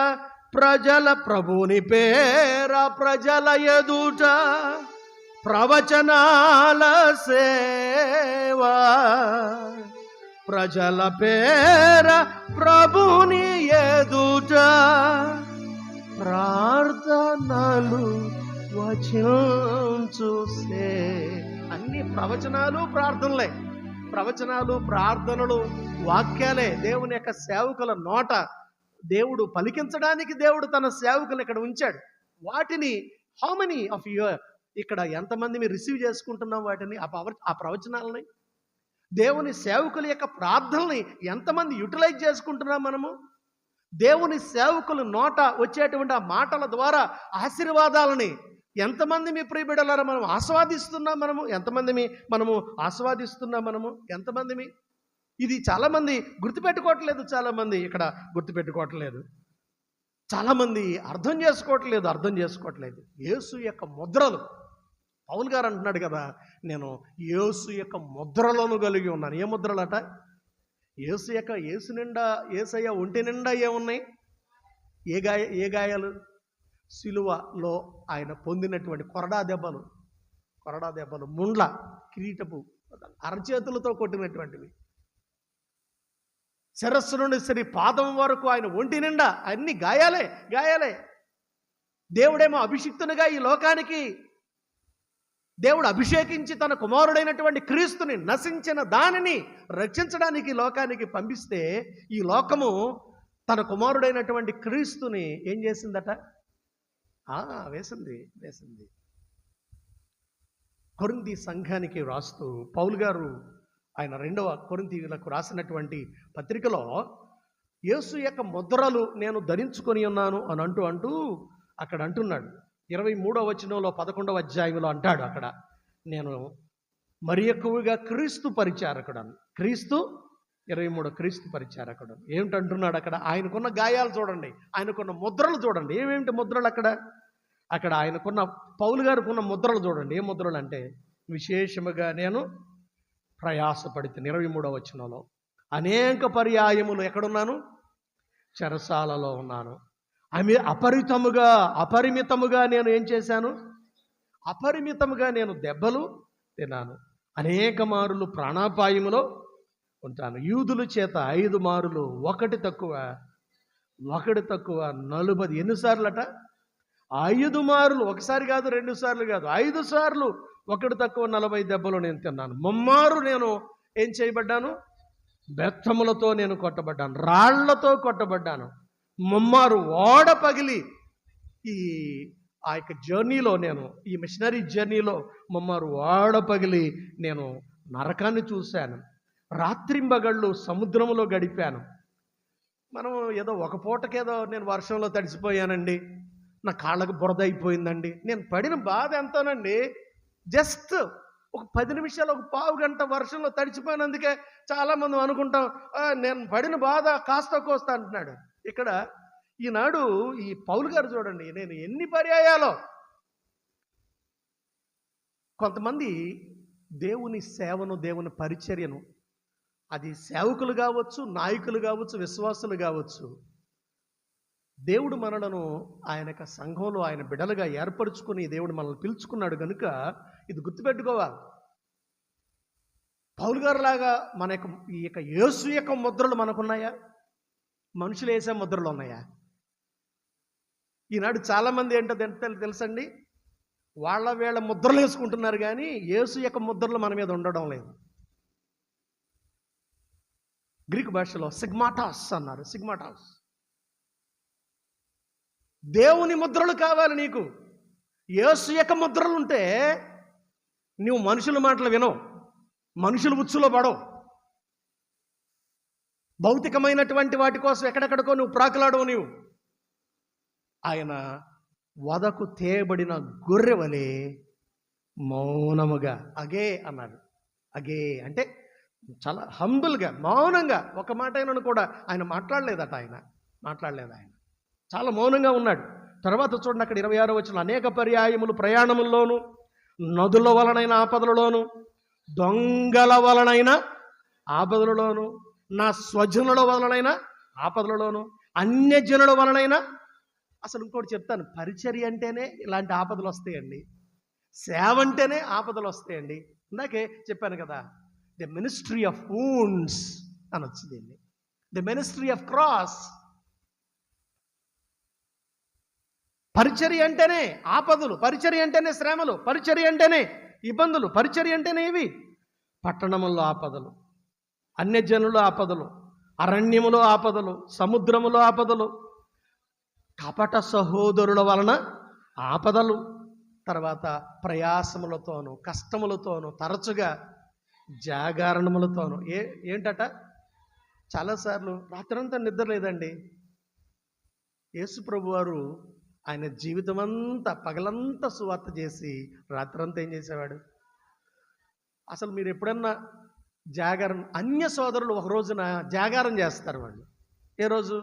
ప్రభుని పేర ప్రజల ఎదుట ప్రవచనాల సేవా. ప్రజల పేర ప్రభుని ఎదుట ప్రార్థనలు వచించుసే. అన్ని ప్రవచనాలు ప్రార్థనలు వాక్యాలే దేవుని యొక్క సేవకుల నోట దేవుడు పలికించడానికి దేవుడు తన సేవకులు ఇక్కడ ఉంచాడు. వాటిని హౌ మెనీ ఆఫ్ యూ ఇక్కడ ఎంతమంది మీరు రిసీవ్ చేసుకుంటున్నాం? వాటిని ఆ ప్రవచనాలని, దేవుని సేవకుల యొక్క ప్రార్థనల్ని ఎంతమంది యూటిలైజ్ చేసుకుంటున్నాం మనము? దేవుని సేవకుల నోట వచ్చేటువంటి ఆ మాటల ద్వారా ఆశీర్వాదాలని ఎంతమంది మీ ప్రియబిడ్డలారా మనం ఆస్వాదిస్తున్నాం? ఎంతమంది ఇది చాలామంది గుర్తుపెట్టుకోవట్లేదు. చాలామంది అర్థం చేసుకోవట్లేదు. యేసు యొక్క ముద్రలు, పౌలు గారు అంటున్నాడు కదా, నేను యేసు యొక్క ముద్రలను కలిగి ఉన్నాను. ఏ ముద్రలట? యేసు నిండా, యేసయ్య ఒంటి నిండా ఏమున్నాయి? ఏ గాయాలు? సిలువలో ఆయన పొందినటువంటి కొరడా దెబ్బలు, ముండ్ల కిరీటపు అరచేతులతో కొట్టినటువంటివి, శిరస్సు నుండి పాదం వరకు ఆయన ఒంటి నిండా అన్ని గాయాలే. దేవుడేమో అభిషిక్తునిగా ఈ లోకానికి దేవుడు అభిషేకించి తన కుమారుడైనటువంటి క్రీస్తుని, నశించిన దానిని రక్షించడానికి లోకానికి పంపిస్తే, ఈ లోకము తన కుమారుడైనటువంటి క్రీస్తుని ఏం చేసిందట? వేసింది. కొరింథీ సంఘానికి రాస్తూ పౌలు గారు ఆయన 2వ కొరింథీయులకు రాసినటువంటి పత్రికలో యేసు యొక్క ముద్రలు నేను ధరించుకొని ఉన్నాను అని అంటూ అక్కడ అంటున్నాడు. 23వ వచనంలో 11వ అధ్యాయంలో అంటాడు. అక్కడ నేను మరి ఎక్కువగా క్రీస్తు పరిచారకుడను. 23 క్రీస్తు పరిచారకుడు ఏమిటంటున్నాడు అక్కడ? ఆయనకున్న గాయాలు చూడండి, ఆయనకున్న ముద్రలు చూడండి. ఏమేమిటి ముద్రలు అక్కడ ఆయనకున్న, పౌలు గారికి ఉన్న ముద్రలు చూడండి. ఏ ముద్రలు అంటే, విశేషముగా నేను ప్రయాసపడితే 23వ వచనంలో అనేక పర్యాయములు ఎక్కడున్నాను? చెరసాలలో ఉన్నాను. అపరిమితముగా నేను ఏం చేశాను? అపరిమితముగా నేను దెబ్బలు తిన్నాను. అనేక మారులు ప్రాణాపాయములో ఉంటాను. యూదుల చేత 5 మారులు, ఒకటి తక్కువ 40. ఎన్నిసార్లట? 5 మారులు. ఒకసారి కాదు, 2 సార్లు కాదు, 5 సార్లు. ఒకటి తక్కువ 40 దెబ్బలు నేను తిన్నాను. ముమ్మారు నేను ఏం చేయబడ్డాను? బెత్తములతో నేను కొట్టబడ్డాను, రాళ్లతో కొట్టబడ్డాను. ముమ్మారు ఓడ పగిలి ఆ యొక్క జర్నీలో, నేను ఈ మిషనరీ జర్నీలో ముమ్మారు ఓడ పగిలి నేను నరకాన్ని చూశాను. రాత్రింబగళ్ళు సముద్రంలో గడిపాను. మనం ఏదో ఒక పూటకేదో నేను వర్షంలో తడిసిపోయానండి, నా కాళ్ళకు బురద అయిపోయిందండి. నేను పడిన బాధ ఎంతోనండి, జస్ట్ ఒక 10 నిమిషాలు, ఒక పావు గంట వర్షంలో తడిచిపోయినందుకే చాలామంది అనుకుంటాం నేను పడిన బాధ కాస్త కోస్తా అంటున్నాడు. ఇక్కడ ఈనాడు ఈ పౌలు గారు చూడండి, నేను ఎన్ని పర్యాయాలో, కొంతమంది దేవుని సేవను, దేవుని పరిచర్యను, అది సేవకులు కావచ్చు, నాయకులు కావచ్చు, విశ్వాసులు కావచ్చు, దేవుడు మనలను ఆయన యొక్క సంఘంలో ఆయన బిడ్డలుగా ఏర్పరచుకుని దేవుడు మనల్ని పిలుచుకున్నాడు కనుక ఇది గుర్తుపెట్టుకోవాలి. పౌలు గారు లాగా మన యొక్క ఈ యొక్క యేసు యొక్క ముద్రలు మనకున్నాయా? మనుషులు వేసే ముద్రలు ఉన్నాయా? ఈనాడు చాలామంది ఏంటో తెలుసండి, వీళ్ళ ముద్రలు వేసుకుంటున్నారు, కానీ యేసు యొక్క ముద్రలు మన మీద ఉండడం లేదు. గ్రీకు భాషలో సిగ్మాటాస్ అన్నారు. సిగ్మాటాస్. దేవుని ముద్రలు కావాలి నీకు. యేసు యొక్క ముద్రలు ఉంటే నువ్వు మనుషుల మాటలు వినవు, మనుషుల ఉచ్చులో పడవు, భౌతికమైనటువంటి వాటి కోసం ఎక్కడెక్కడికో నువ్వు ప్రాకులాడవు. నీవు ఆయన వదకు తేయబడిన గొర్రె వలె మౌనముగా అగే అన్నాడు. అగే అంటే చాలా హంబుల్గా, మౌనంగా. ఒక మాట అయినను కూడా ఆయన మాట్లాడలేదట. ఆయన చాలా మౌనంగా ఉన్నాడు. తర్వాత చూడండి, అక్కడ 26వ వచనం, అనేక పర్యాయములు ప్రయాణముల్లోను, నదుల వలనైన ఆపదలలోను, దొంగల వలనైన ఆపదలలోను, నా స్వజనుల వలనైన ఆపదలలోను, అన్యజనుల వలనైన. అసలు ఇంకోటి చెప్తాను, పరిచర్య అంటేనే ఇలాంటి ఆపదలు వస్తాయండి, సేవ అంటేనే ఆపదలు వస్తాయండి. ఇందాకే చెప్పాను కదా, ది మినిస్ట్రీ ఆఫ్ వూండ్స్ అని వచ్చింది, ది మినిస్ట్రీ ఆఫ్ క్రాస్. పరిచర్య అంటేనే ఆపదలు, పరిచర్య అంటేనే శ్రమలు, పరిచర్య అంటేనే ఇబ్బందులు, పరిచర్య అంటేనే ఇవి. పట్టణములో ఆపదలు, అన్యజనుల ఆపదలు, అరణ్యములో ఆపదలు, సముద్రములో ఆపదలు, కపట సహోదరుల వలన ఆపదలు, తర్వాత ప్రయాసములతోనూ కష్టములతోనూ తరచుగా జాగరణములతోనూ. ఏంటట? చాలాసార్లు రాత్రంతా నిద్ర లేదండి. యేసు ప్రభు వారు ఆయన జీవితం అంతా పగలంతా సువార్త చేసి రాత్రంతా ఏం చేసేవాడు? అసలు మీరు ఎప్పుడన్నా జాగారం, అన్య సోదరులు ఒక రోజున జాగారం చేస్తారు. వాళ్ళు ఏ రోజు?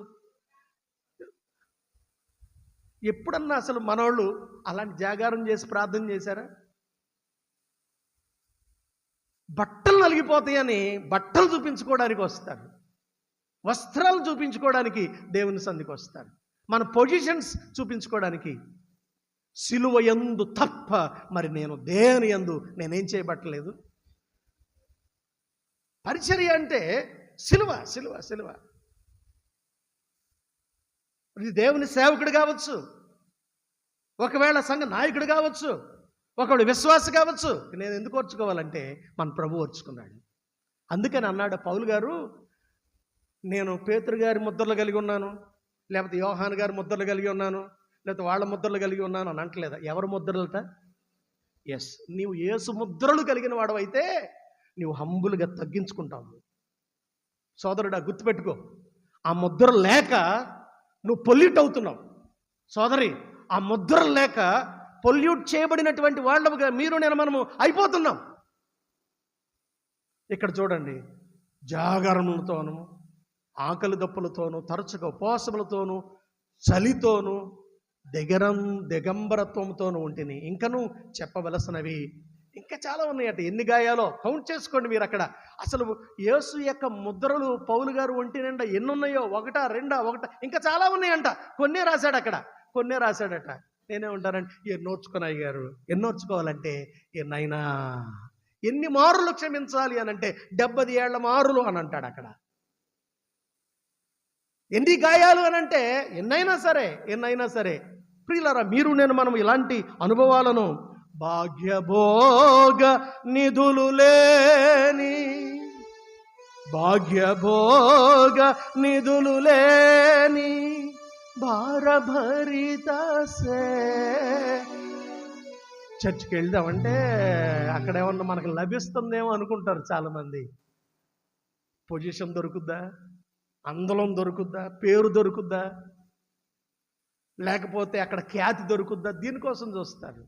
ఎప్పుడన్నా అసలు మనోళ్ళు అలాంటి జాగారం చేసి ప్రార్థన చేశారా? బట్టలు నలిగిపోతాయని బట్టలు చూపించుకోవడానికి వస్తారు, వస్త్రాలు చూపించుకోవడానికి దేవుని సంధికి వస్తారు, మన పొజిషన్స్ చూపించుకోవడానికి. సిలువ యందు తప్ప మరి నేను దేని యందు నేనేం చేయబట్టలేదు. పరిచర్య అంటే సిలువ, సిలువ, సిలువ. దేవుని సేవకుడు కావచ్చు, ఒకవేళ సంఘ నాయకుడు కావచ్చు, ఒకవేళ విశ్వాస కావచ్చు. నేను ఎందుకు ఓర్చుకోవాలంటే మన ప్రభు ఓర్చుకున్నాడు. అందుకని అన్నాడు పౌలు గారు, నేను పేతురు గారి ముద్రలు కలిగి ఉన్నాను, లేకపోతే యోహాను గారి ముద్రలు కలిగి ఉన్నాను, లేకపోతే వాళ్ళ ముద్రలు కలిగి ఉన్నాను అని అంటలేదా? ఎవరి ముద్రలట? ఎస్, నీవు యేసు ముద్రలు కలిగిన వాడవైతే నీవు హంబులుగా తగ్గించుకుంటావు. సోదరుడా, గుర్తుపెట్టుకో, ఆ ముద్రలు లేక నువ్వు పొల్యూట్ అవుతున్నావు. సోదరి, ఆ ముద్రలు లేక పొల్యూట్ చేయబడినటువంటి వాళ్ళముగా మనము అయిపోతున్నాం. ఇక్కడ చూడండి, జాగరణలతోనూ ఆకలి దప్పులతోనూ తరచుగా ఉపవాసములతోనూ చలితోనూ దిగంబరత్వంతోనూ ఉంటిని. ఇంకనూ చెప్పవలసినవి ఇంకా చాలా ఉన్నాయట. ఎన్ని గాయాలో కౌంట్ చేసుకోండి మీరు అక్కడ. అసలు యేసు యొక్క ముద్రలు పౌలు గారు ఒంటి నిండా ఎన్ని ఉన్నాయో, ఒకటా రెండా ఒకట, ఇంకా చాలా ఉన్నాయంట. కొన్నే రాశాడు అక్కడ, కొన్నే రాశాడట. నేనే ఉంటానంటే ఎన్ని నోర్చుకొని అయ్యారు. ఎన్ని నోర్చుకోవాలంటే ఎన్నైనా ఎన్ని మారులు క్షమించాలి అని అంటే 70 ఏళ్ల మారులు అని అంటాడు అక్కడ. ఎన్ని గాయాలు అని అంటే ఎన్నైనా సరే. ప్రియులారా, మీరు నేను మనం ఇలాంటి అనుభవాలను భాగ్యభోగ నిధులు లేని భారభరిత చర్చికి వెళ్దామంటే అక్కడ ఏమన్నా మనకు లభిస్తుందేమో అనుకుంటారు చాలామంది. పొజిషన్ దొరుకుద్దా, అందలం దొరుకుద్దా, పేరు దొరుకుద్దా, లేకపోతే అక్కడ ఖ్యాతి దొరుకుద్దా, దీనికోసం చూస్తారు.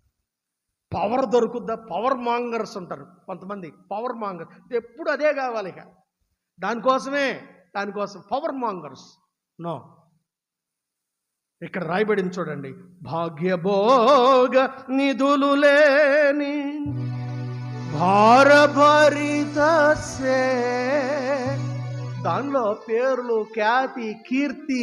పవర్ దొరుకుద్దా, పవర్ మాంగర్స్ ఉంటారు కొంతమంది. పవర్ మాంగర్ ఎప్పుడు అదే కావాలి. ఇక దానికోసం పవర్ మాంగర్స్. నో, ఇక్కడ రాయబడింది చూడండి, భాగ్యభోగ నిధులు లేని భారభరిత దానిలో పేర్లు, ఖ్యాతి, కీర్తి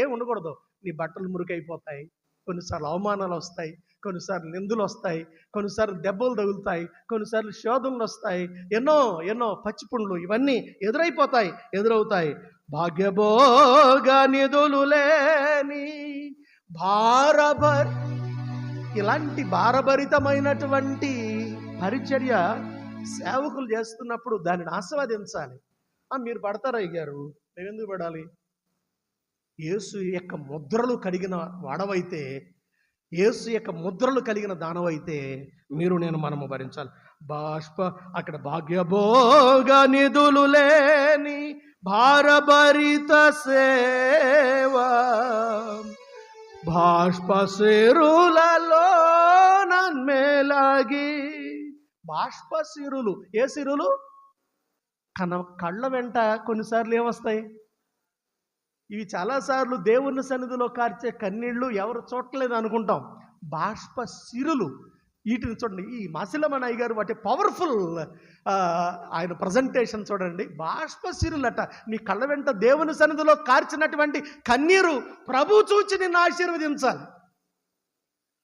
ఏం ఉండకూడదు. నీ బట్టలు మురికైపోతాయి, కొన్నిసార్లు అవమానాలు వస్తాయి, కొన్నిసార్లు నిందులు వస్తాయి, కొన్నిసార్లు దెబ్బలు తగులుతాయి, కొన్నిసార్లు శోధనలు వస్తాయి, ఎన్నో పచ్చిపుండ్లు ఇవన్నీ ఎదురవుతాయి. భాగ్యభోగ నిధులు లేని ఇలాంటి భారభరితమైనటువంటి పరిచర్య సేవకులు చేస్తున్నప్పుడు దానిని ఆస్వాదించాలి. మీరు పడతారా అయ్యారు? మేమెందుకు పడాలి? యేసు యొక్క ముద్రలు కలిగిన వాడవైతే, యేసు యొక్క ముద్రలు కలిగిన దానవైతే మీరు నేను మనము భరించాలి. అక్కడ భాగ్యభోగ నిధులు లేని భారభరిత సేవా బాష్పశిరులలో నన్మేలాగి. బాష్పశిరులు ఏ సిరులు? కళ్ళ వెంట కొన్నిసార్లు ఏమొస్తాయి? ఇవి చాలాసార్లు దేవుని సన్నిధిలో కార్చే కన్నీళ్లు ఎవరు చూడలేదు అనుకుంటాం. బాష్పశిరులు వీటిని చూడండి. ఈ మాసిలమన్ అయ్య గారు వాటి పవర్ఫుల్ ఆయన ప్రజెంటేషన్ చూడండి. బాష్పశిరులట. నీ కళ్ళ వెంట దేవుని సన్నిధిలో కార్చినటువంటి కన్నీరు ప్రభు చూచి నిన్ను ఆశీర్వదించాలి.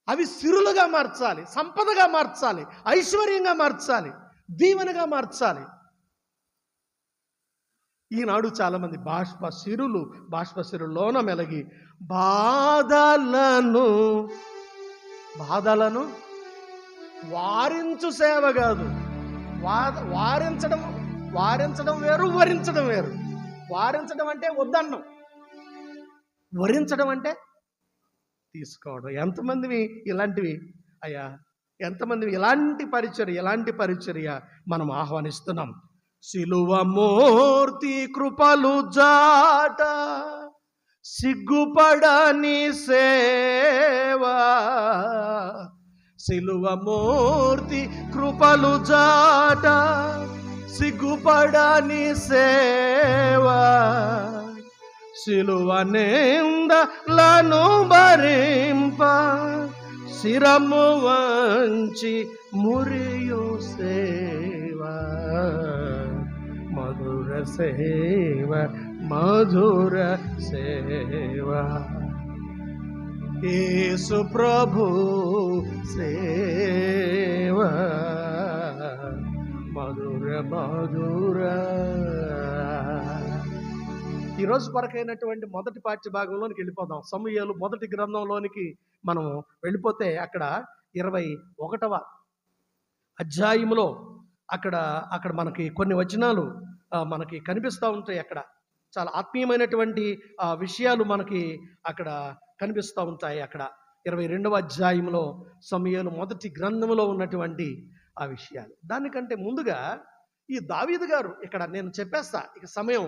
అవి సిరులుగా మార్చాలి, సంపదగా మార్చాలి, ఐశ్వర్యంగా మార్చాలి, దీవెనగా మార్చాలి. ఈనాడు చాలామంది బాష్పశిరులోన మెలగి బాధలను వారించు సేవ కాదు. వారించడం వేరు, వరించడం వేరు. వారించడం అంటే వద్దన్నం, వరించడం అంటే తీసుకోవడం. ఎంతమందివి ఇలాంటివి అయ్యా? ఎంతమందివి ఇలాంటి పరిచర్య మనం ఆహ్వానిస్తున్నాం? సిలువ మూర్తి కృపలు జాట సిగ్గుపడని సేవా, సిలువ మూర్తి కృపలు జాట సిగ్గుపడని సేవా, సిలువ నిందలను భరింప శిరము వంచి మురియు సేవా, మధుర సేవ యేసు ప్రభు సేవ మధుర. ఈరోజు కొరకైనటువంటి మొదటి పాఠ్య భాగంలోనికి వెళ్ళిపోదాం. సమూయేలు మొదటి గ్రంథంలోనికి మనం వెళ్ళిపోతే అక్కడ 21వ అధ్యాయంలో అక్కడ మనకి కొన్ని వచనాలు మనకి కనిపిస్తూ ఉంటాయి. అక్కడ చాలా ఆత్మీయమైనటువంటి విషయాలు మనకి అక్కడ కనిపిస్తూ ఉంటాయి. అక్కడ 22వ అధ్యాయంలో సమూయేలు మొదటి గ్రంథంలో ఉన్నటువంటి ఆ విషయాలు. దానికంటే ముందుగా ఈ దావీదు గారు ఇక్కడ నేను చెప్పేస్తా, ఇక సమయం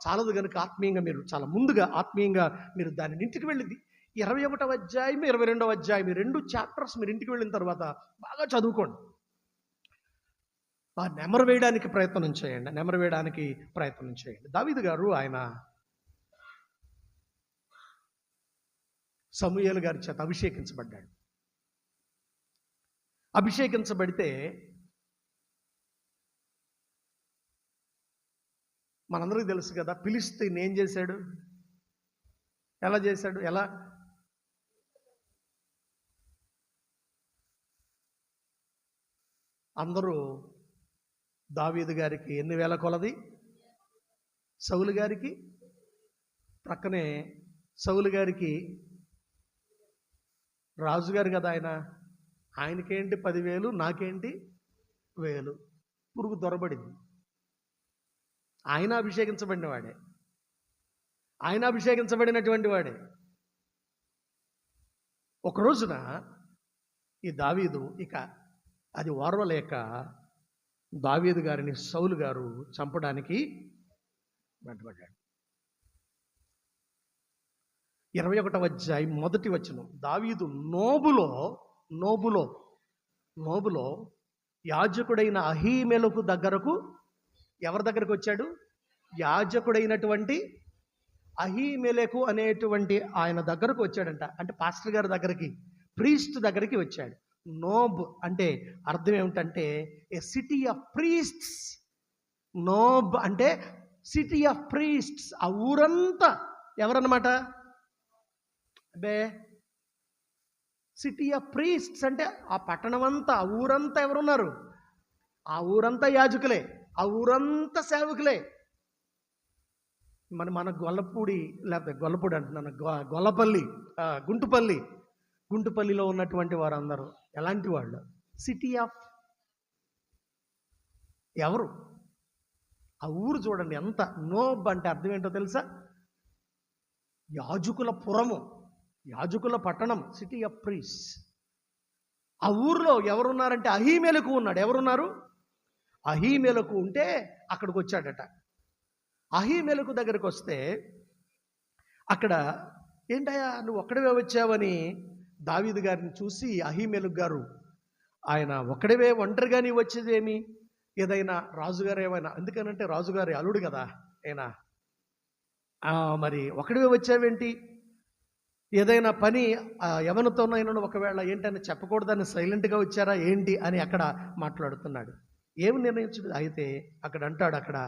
చాలదు కనుక ఆత్మీయంగా మీరు చాలా ముందుగా ఆత్మీయంగా మీరు దాని ఇంటికి వెళ్ళింది 21వ అధ్యాయం 22వ అధ్యాయం 2 చాప్టర్స్ మీరు ఇంటికి వెళ్ళిన తర్వాత బాగా చదువుకోండి. నెమరు వేయడానికి ప్రయత్నం చేయండి. దావీదు గారు ఆయన సమూయేలు గారి చేత అభిషేకించబడ్డాడు. అభిషేకించబడితే మనందరికీ తెలుసు కదా, ఫిలిష్తీయుని ఏం చేశాడు? ఎలా చేశాడు? ఎలా? అందరూ దావీదు గారికి ఎన్ని వేల కొలది, సౌలు గారికి ప్రక్కనే సౌలు గారికి రాజుగారు కదా ఆయనకేంటి 10,000, నాకేంటి 1,000. పురుగు దొరబడింది. ఆయన అభిషేకించబడిన వాడే, ఆయన అభిషేకించబడినటువంటి వాడే. ఒక రోజున ఈ దావీదు ఇక అది ఓర్వలేక దావీదు గారిని సౌలు గారు చంపడానికి వెంటబడ్డాడు. 21వ అధ్యాయం 1వ వచనం. దావీదు నోబులో యాజకుడైన అహీమెలకు దగ్గరకు, ఎవరి దగ్గరకు వచ్చాడు? యాజకుడైనటువంటి అహీమెలకు అనేటువంటి ఆయన దగ్గరకు వచ్చాడంట. అంటే పాస్టర్ గారి దగ్గరికి, ప్రీస్ట్ దగ్గరికి వచ్చాడు. నోబ్ అంటే అర్థం ఏమిటంటే ఏ సిటీ ఆఫ్ ప్రీస్ట్స్. నోబ్ అంటే సిటీ ఆఫ్ ప్రీస్ట్స్. ఆ ఊరంతా ఎవరన్నమాట? అబ్బే, సిటీ ఆఫ్ ప్రీస్ట్స్ అంటే ఆ పట్టణం అంతా, ఆ ఊరంతా ఎవరున్నారు? ఆ ఊరంతా యాజకులే, ఆ ఊరంతా సేవకులే. మన గొల్లపూడి, లేకపోతే గొల్లపూడి అంటున్నాను, గొల్లపల్లి, గుంటుపల్లిలో ఉన్నటువంటి వారందరూ ఎలాంటి వాళ్ళు? సిటీ ఆఫ్ ఎవరు? ఆ ఊరు చూడండి ఎంత. నోబ్ అంటే అర్థం ఏంటో తెలుసా? యాజకుల పురము, యాజకుల పట్టణం, సిటీ ఆఫ్ ప్రీస్. ఆ ఊరిలో ఎవరున్నారంటే అహీమెలకు ఉన్నాడు. ఎవరున్నారు? అహీమెలకు ఉంటే అక్కడికి వచ్చాడట. అహీమెలకు దగ్గరికి వస్తే అక్కడ ఏంటయ్యా నువ్వు ఒక్కడివే వచ్చావని దావీదు గారిని చూసి అహీమెలకు గారు, ఆయన ఒక్కడివే ఒంటరిగా నీ వచ్చేదేమి? ఏదైనా రాజుగారు ఏమైనా, ఎందుకనంటే రాజుగారి అల్లుడు కదా అయినా, మరి ఒక్కడివే వచ్చావేంటి? ఏదైనా పని ఎవరితోనైనా ఒకవేళ ఏంటని చెప్పకూడదని సైలెంట్గా వచ్చారా ఏంటి అని అక్కడ మాట్లాడుతున్నాడు. ఏమి నిర్ణయించడు. అయితే అక్కడ అంటాడు, అక్కడ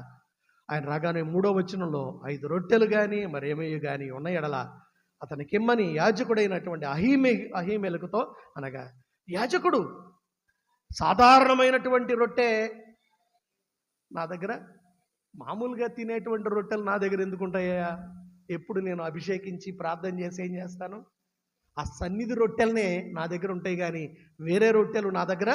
ఆయన రాగానే 3వ వచనంలో 5 రొట్టెలు కానీ మరేమీ కానీ ఉన్న ఎడల అతనికి ఇమ్మని యాజకుడైనటువంటి అహీమెలకుతో అనగా, యాజకుడు సాధారణమైనటువంటి రొట్టె నా దగ్గర, మామూలుగా తినేటువంటి రొట్టెలు నా దగ్గర ఎందుకుంటాయా? ఎప్పుడు నేను అభిషేకించి ప్రార్థన చేసి ఏం చేస్తాను? ఆ సన్నిధి రొట్టెలనే నా దగ్గర ఉంటాయి, కానీ వేరే రొట్టెలు నా దగ్గర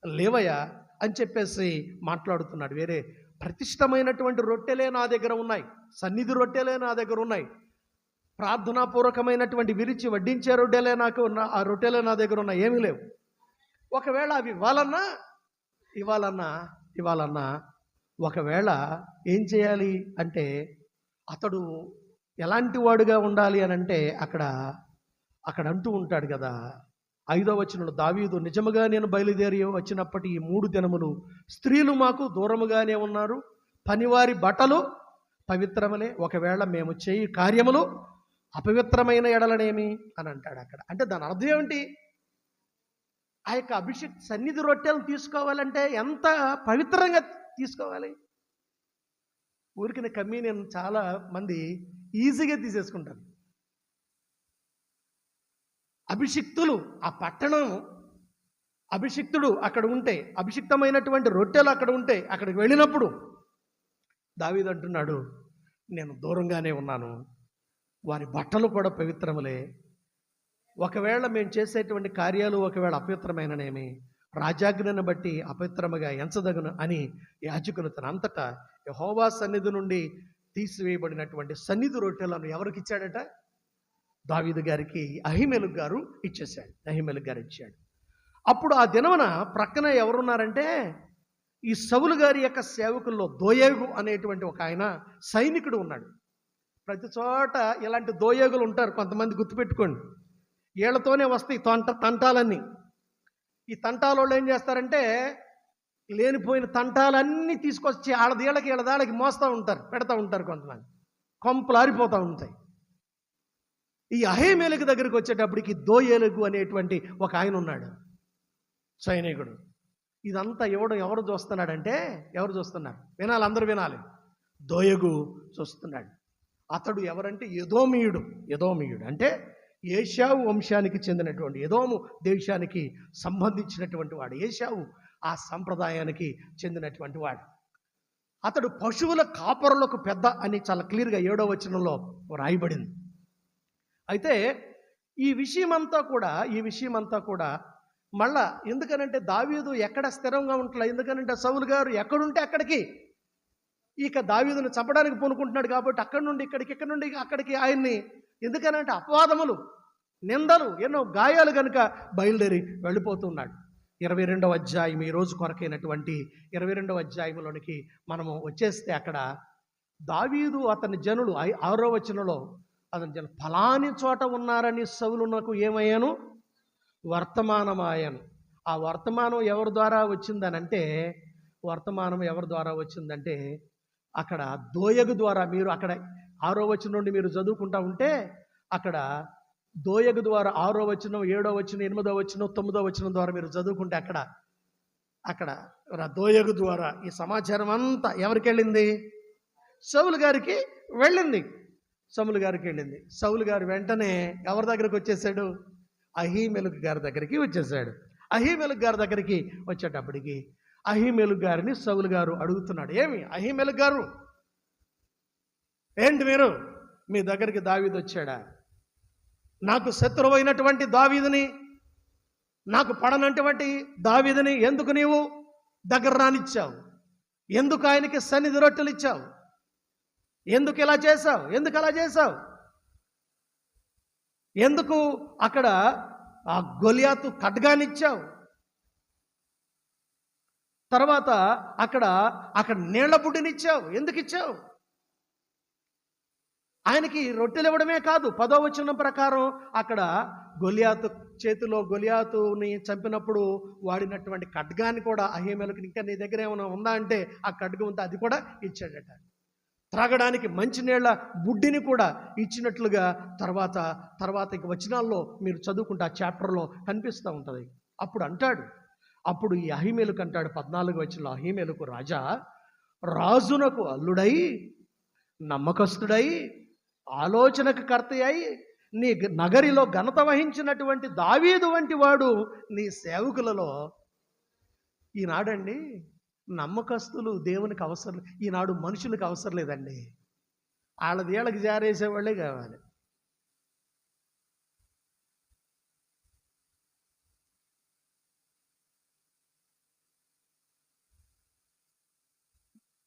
లేవయా అని చెప్పేసి మాట్లాడుతున్నాడు. వేరే ప్రతిష్టమైనటువంటి రొట్టెలే నా దగ్గర ఉన్నాయి, సన్నిధి రొట్టెలే నా దగ్గర ఉన్నాయి, ప్రార్థనాపూర్వకమైనటువంటి విరిచి వడ్డించే రొట్టెలే ఆ రొట్టెలే నా దగ్గర ఉన్నాయి, ఏమీ లేవు. ఒకవేళ అవి ఇవ్వాలన్నా ఒకవేళ ఏం చేయాలి అంటే, అతడు ఎలాంటి వాడుగా ఉండాలి అని అంటే అక్కడ అంటూ ఉంటాడు కదా 5వ వచనంలో, దావీదు నిజముగా నేను బయలుదేరి వచ్చినప్పటి ఈ 3 దినములు స్త్రీలు మాకు దూరముగానే ఉన్నారు, పనివారి బట్టలు పవిత్రములే, ఒకవేళ మేము చేయి కార్యములు అపవిత్రమైన ఎడలనేమి అని అంటాడు అక్కడ. అంటే దాని అర్థం ఏమిటి? ఆ యొక్క సన్నిధి రొట్టెలను తీసుకోవాలంటే ఎంత పవిత్రంగా తీసుకోవాలి. ఊరికిన కమ్యూనియన్ చాలా మంది ఈజీగా తీసేసుకుంటారు. అభిషిక్తులు, ఆ పట్టణం అభిషిక్తుడు అక్కడ ఉంటే, అభిషిక్తమైనటువంటి రొట్టెలు అక్కడ ఉంటే, అక్కడికి వెళ్ళినప్పుడు దావీదు అంటున్నాడు, నేను దూరంగానే ఉన్నాను, వారి బట్టలు కూడా పవిత్రములే, ఒకవేళ మేము చేసేటువంటి కార్యాలు ఒకవేళ అపవిత్రమైననేమి రాజాజ్ఞను బట్టి అపవిత్రముగా ఎంచదగును అని యాజకులు తన అంతటా యెహోవా సన్నిధి నుండి తీసివేయబడినటువంటి సన్నిధి రొట్టెలను ఎవరికి ఇచ్చాడట? దావీదు గారికి అహీమెలకు గారు ఇచ్చేశాడు. అహీమెలకు గారు ఇచ్చాడు. అప్పుడు ఆ దినమున ప్రక్కన ఎవరున్నారంటే ఈ సౌలు గారి యొక్క సేవకుల్లో దోయేగు అనేటువంటి ఒక ఆయన సైనికుడు ఉన్నాడు. ప్రతి చోట ఇలాంటి దోయేగులు ఉంటారు కొంతమంది, గుర్తుపెట్టుకోండి. వీళ్ళతోనే వస్తాయి తంటాలన్నీ. ఈ తంటాలలో ఏం చేస్తారంటే లేనిపోయిన తంటాలన్నీ తీసుకొచ్చి వీళ్ళదాళ్ళకి మోస్తూ ఉంటారు, పెడతా ఉంటారు. కొంతమంది కొంపలు ఆరిపోతూ ఉంటాయి. ఈ అహీమెలకు దగ్గరికి వచ్చేటప్పటికి దోయేగు అనేటువంటి ఒక ఆయన ఉన్నాడు. సైనికుడు. ఇదంతా ఎవరు చూస్తున్నాడంటే, ఎవరు చూస్తున్నారు? వినాలి, అందరూ వినాలి. దోయగు చూస్తున్నాడు. అతడు ఎవరంటే ఎదోమీయుడు. అంటే ఏశావు వంశానికి చెందినటువంటి, ఎదోము దేశానికి సంబంధించినటువంటి వాడు. ఏశావు ఆ సంప్రదాయానికి చెందినటువంటి వాడు. అతడు పశువుల కాపరులకు పెద్ద అని చాలా క్లియర్గా 7వ వచనంలో రాయబడింది. అయితే ఈ విషయమంతా కూడా మళ్ళా ఎందుకనంటే దావీదు ఎక్కడ స్థిరంగా ఉంటలే. ఎందుకనంటే సౌలు గారు ఎక్కడుంటే అక్కడికి ఇక దావీదును చంపడానికి పూనుకుంటున్నాడు కాబట్టి అక్కడి నుండి ఇక్కడికి, ఇక్కడి నుండి అక్కడికి ఆయన్ని, ఎందుకనంటే అపవాదములు, నిందలు, ఎన్నో గాయాలు కనుక బయలుదేరి వెళ్ళిపోతున్నాడు. 22వ అధ్యాయం, ఈ రోజు కొరకైనటువంటి 22వ అధ్యాయంలోనికి మనము వచ్చేస్తే అక్కడ దావీదు అతని జనులు 6వ వచనంలో అతని జనులు ఫలాని చోట ఉన్నారని సౌలునకు ఏమయ్యాను? వర్తమానమాయను. ఆ వర్తమానం ఎవరి ద్వారా వచ్చిందంటే అక్కడ దోయగు ద్వారా. మీరు అక్కడ 6వ వచనం నుండి మీరు చదువుకుంటా ఉంటే అక్కడ దోయగు ద్వారా 6వ వచనం, 7వ వచనం, 8వ వచనం, 9వ వచనం ద్వారా మీరు చదువుకుంటే అక్కడ దోయగు ద్వారా ఈ సమాచారం అంతా ఎవరికి వెళ్ళింది? సౌలు గారికి వెళ్ళింది. సౌలు గారు వెంటనే ఎవరి దగ్గరికి వచ్చేసాడు? అహీమెలెకు గారి దగ్గరికి వచ్చేసాడు. అహీమెలెకు గారి దగ్గరికి వచ్చేటప్పటికి అహీమెలెకు గారిని సౌలు గారు అడుగుతున్నాడు. ఏమి అహీమెలెకు గారు, ఏంటి మీరు, మీ దగ్గరికి దావీదు వచ్చాడా? నాకు శత్రువైనటువంటి దావీదుని, నాకు పడనటువంటి దావీదుని ఎందుకు నీవు దగ్గర రానిచ్చావు? ఎందుకు ఆయనకి సన్నిధి రొట్టెలు ఇచ్చావు? ఎందుకు ఇలా చేశావు? ఎందుకు అలా చేశావు? ఎందుకు అక్కడ ఆ గొలియాతు ఖడ్గానిచ్చావు? తర్వాత అక్కడ నీళ్ల బుడ్డినిచ్చావు. ఎందుకు ఇచ్చావు? ఆయనకి రొట్టెలు ఇవ్వడమే కాదు, 10వ వచనం ప్రకారం అక్కడ గొలియాతుని చంపినప్పుడు వాడినటువంటి ఖడ్గాన్ని కూడా అహీమెలెకు, ఇంకా నీ దగ్గర ఏమైనా ఉందా అంటే ఆ ఖడ్గం ఉంటే అది కూడా ఇచ్చాడట. త్రాగడానికి మంచినీళ్ల బుడ్డిని కూడా ఇచ్చినట్లుగా తర్వాత ఇక వచనాల్లో మీరు చదువుకుంటే ఆ చాప్టర్లో కనిపిస్తూ ఉంటుంది. అప్పుడు ఈ అహీమెలెకు అంటాడు 14వ వచనంలో, అహీమెలెకు రాజునకు అల్లుడై, నమ్మకస్తుడై, ఆలోచనకు కర్త అయి, నీ నగరిలో ఘనత వహించినటువంటి దావీదు వంటి వాడు నీ సేవకులలో. ఈనాడండి నమ్మకస్తులు దేవునికి అవసరం, ఈనాడు మనుషులకు అవసరం లేదండి. వాళ్ళకి జారేసేవాళ్ళే కావాలి.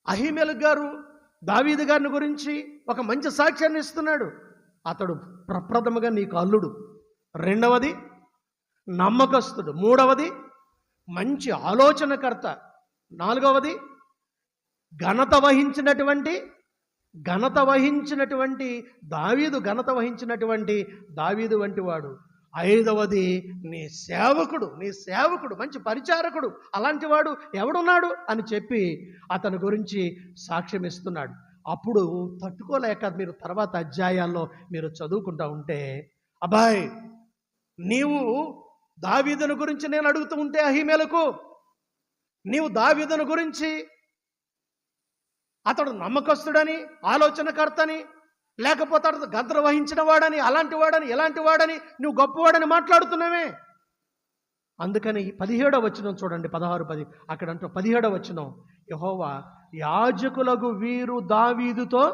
అహీమెలెకు గారు దావీదు గారిని గురించి ఒక మంచి సాక్ష్యాన్ని ఇస్తున్నాడు. అతడు ప్రప్రథమగా నీకు అల్లుడు, 2వది నమ్మకస్తుడు, 3వది మంచి ఆలోచనకర్త, 4వది ఘనత వహించినటువంటి దావీదు వంటి వాడు, 5వది నీ సేవకుడు మంచి పరిచారకుడు, అలాంటి వాడు ఎవడున్నాడు అని చెప్పి అతని గురించి సాక్ష్యం ఇస్తున్నాడు. అప్పుడు తట్టుకోలేక మీరు తర్వాత అధ్యాయాల్లో మీరు చదువుకుంటా ఉంటే, అబ్బాయ్ నీవు దావీదును గురించి నేను అడుగుతూ ఉంటే అహీమెలెకు, నీవు దావీదును గురించి అతడు నమ్మకస్తుడని, ఆలోచనకర్తని, లేకపోతే అతడు గద్ర వహించిన వాడని, అలాంటి వాడని, ఎలాంటి వాడని, నువ్వు గొప్పవాడని మాట్లాడుతున్నావే. అందుకని 17వ వచనం చూడండి, 16-10 అక్కడ అంటూ 17వ వచనం, యెహోవా యాజకులకు వీరు దావీదుతో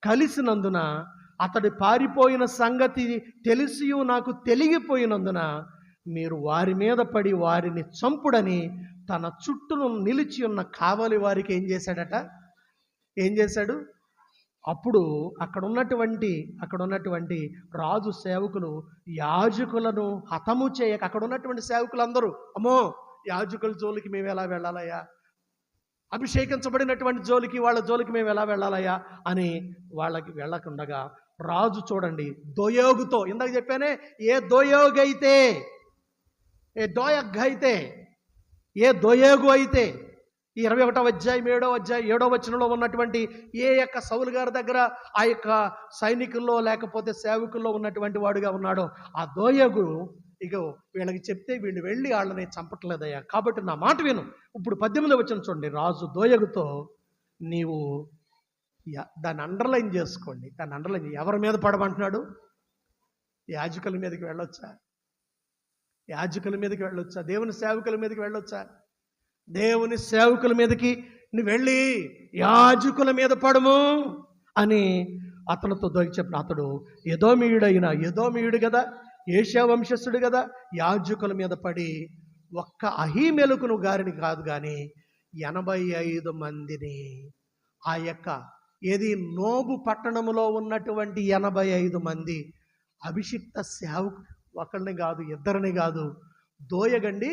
కలిసినందున అతడు పారిపోయిన సంగతి తెలిసియు నాకు తెలియపోయినందున మీరు వారి మీద పడి వారిని చంపుడని తన చుట్టూను నిలిచి ఉన్న కావలి వారికి ఏం చేశాడు? అప్పుడు అక్కడ ఉన్నటువంటి రాజు సేవకులు యాజకులను హతము చేయక, అక్కడ ఉన్నటువంటి సేవకులందరూ, అమ్మో యాజకుల జోలికి మేము ఎలా వెళ్ళాలయ్యా, అభిషేకించబడినటువంటి వాళ్ళ జోలికి మేము ఎలా వెళ్ళాలయ్యా అని వాళ్ళకి వెళ్ళకుండగా రాజు చూడండి దోయోగుతో, ఇందాక చెప్పానే, ఏ దోయోగు అయితే, ఏ దోయోగు అయితే, ఈ 21వ అధ్యాయం 7వ వచనంలో ఉన్నటువంటి ఏ యొక్క సౌలు గారి దగ్గర ఆ యొక్క సైనికుల్లో లేకపోతే సేవకుల్లో ఉన్నటువంటి వాడుగా ఉన్నాడో ఆ దోయోగు ఇగో వీళ్ళకి చెప్తే వీళ్ళు వెళ్ళి వాళ్ళని చంపట్లేదయ్యా, కాబట్టి నా మాట విను. ఇప్పుడు 18వ వచనం చూడండి. రాజు దోయగుతో, నీవు దాన్ని అండర్లైన్ చేసుకోండి, దాన్ని అండర్లైన్. ఎవరి మీద పడమంటున్నాడు? యాజకుల మీదకి వెళ్ళొచ్చా? యాజకుల మీదకి వెళ్ళొచ్చా? దేవుని సేవకుల మీదకి వెళ్ళొచ్చా? దేవుని సేవకుల మీదకి నువ్వు వెళ్ళి యాజకుల మీద పడము అని అతనితో దొరికి చెప్పిన. అతడు ఎదోమీయుడు కదా, ఏషా వంశస్థుడు కదా, యాజకుల మీద పడి ఒక్క అహీమెలకును గారిని కాదు కానీ 85 మందిని, ఆ యొక్క ఏది నోబు పట్టణములో ఉన్నటువంటి 85 మంది అభిషిక్త సేవకు, ఒకరిని కాదు ఇద్దరిని కాదు, దోయగండి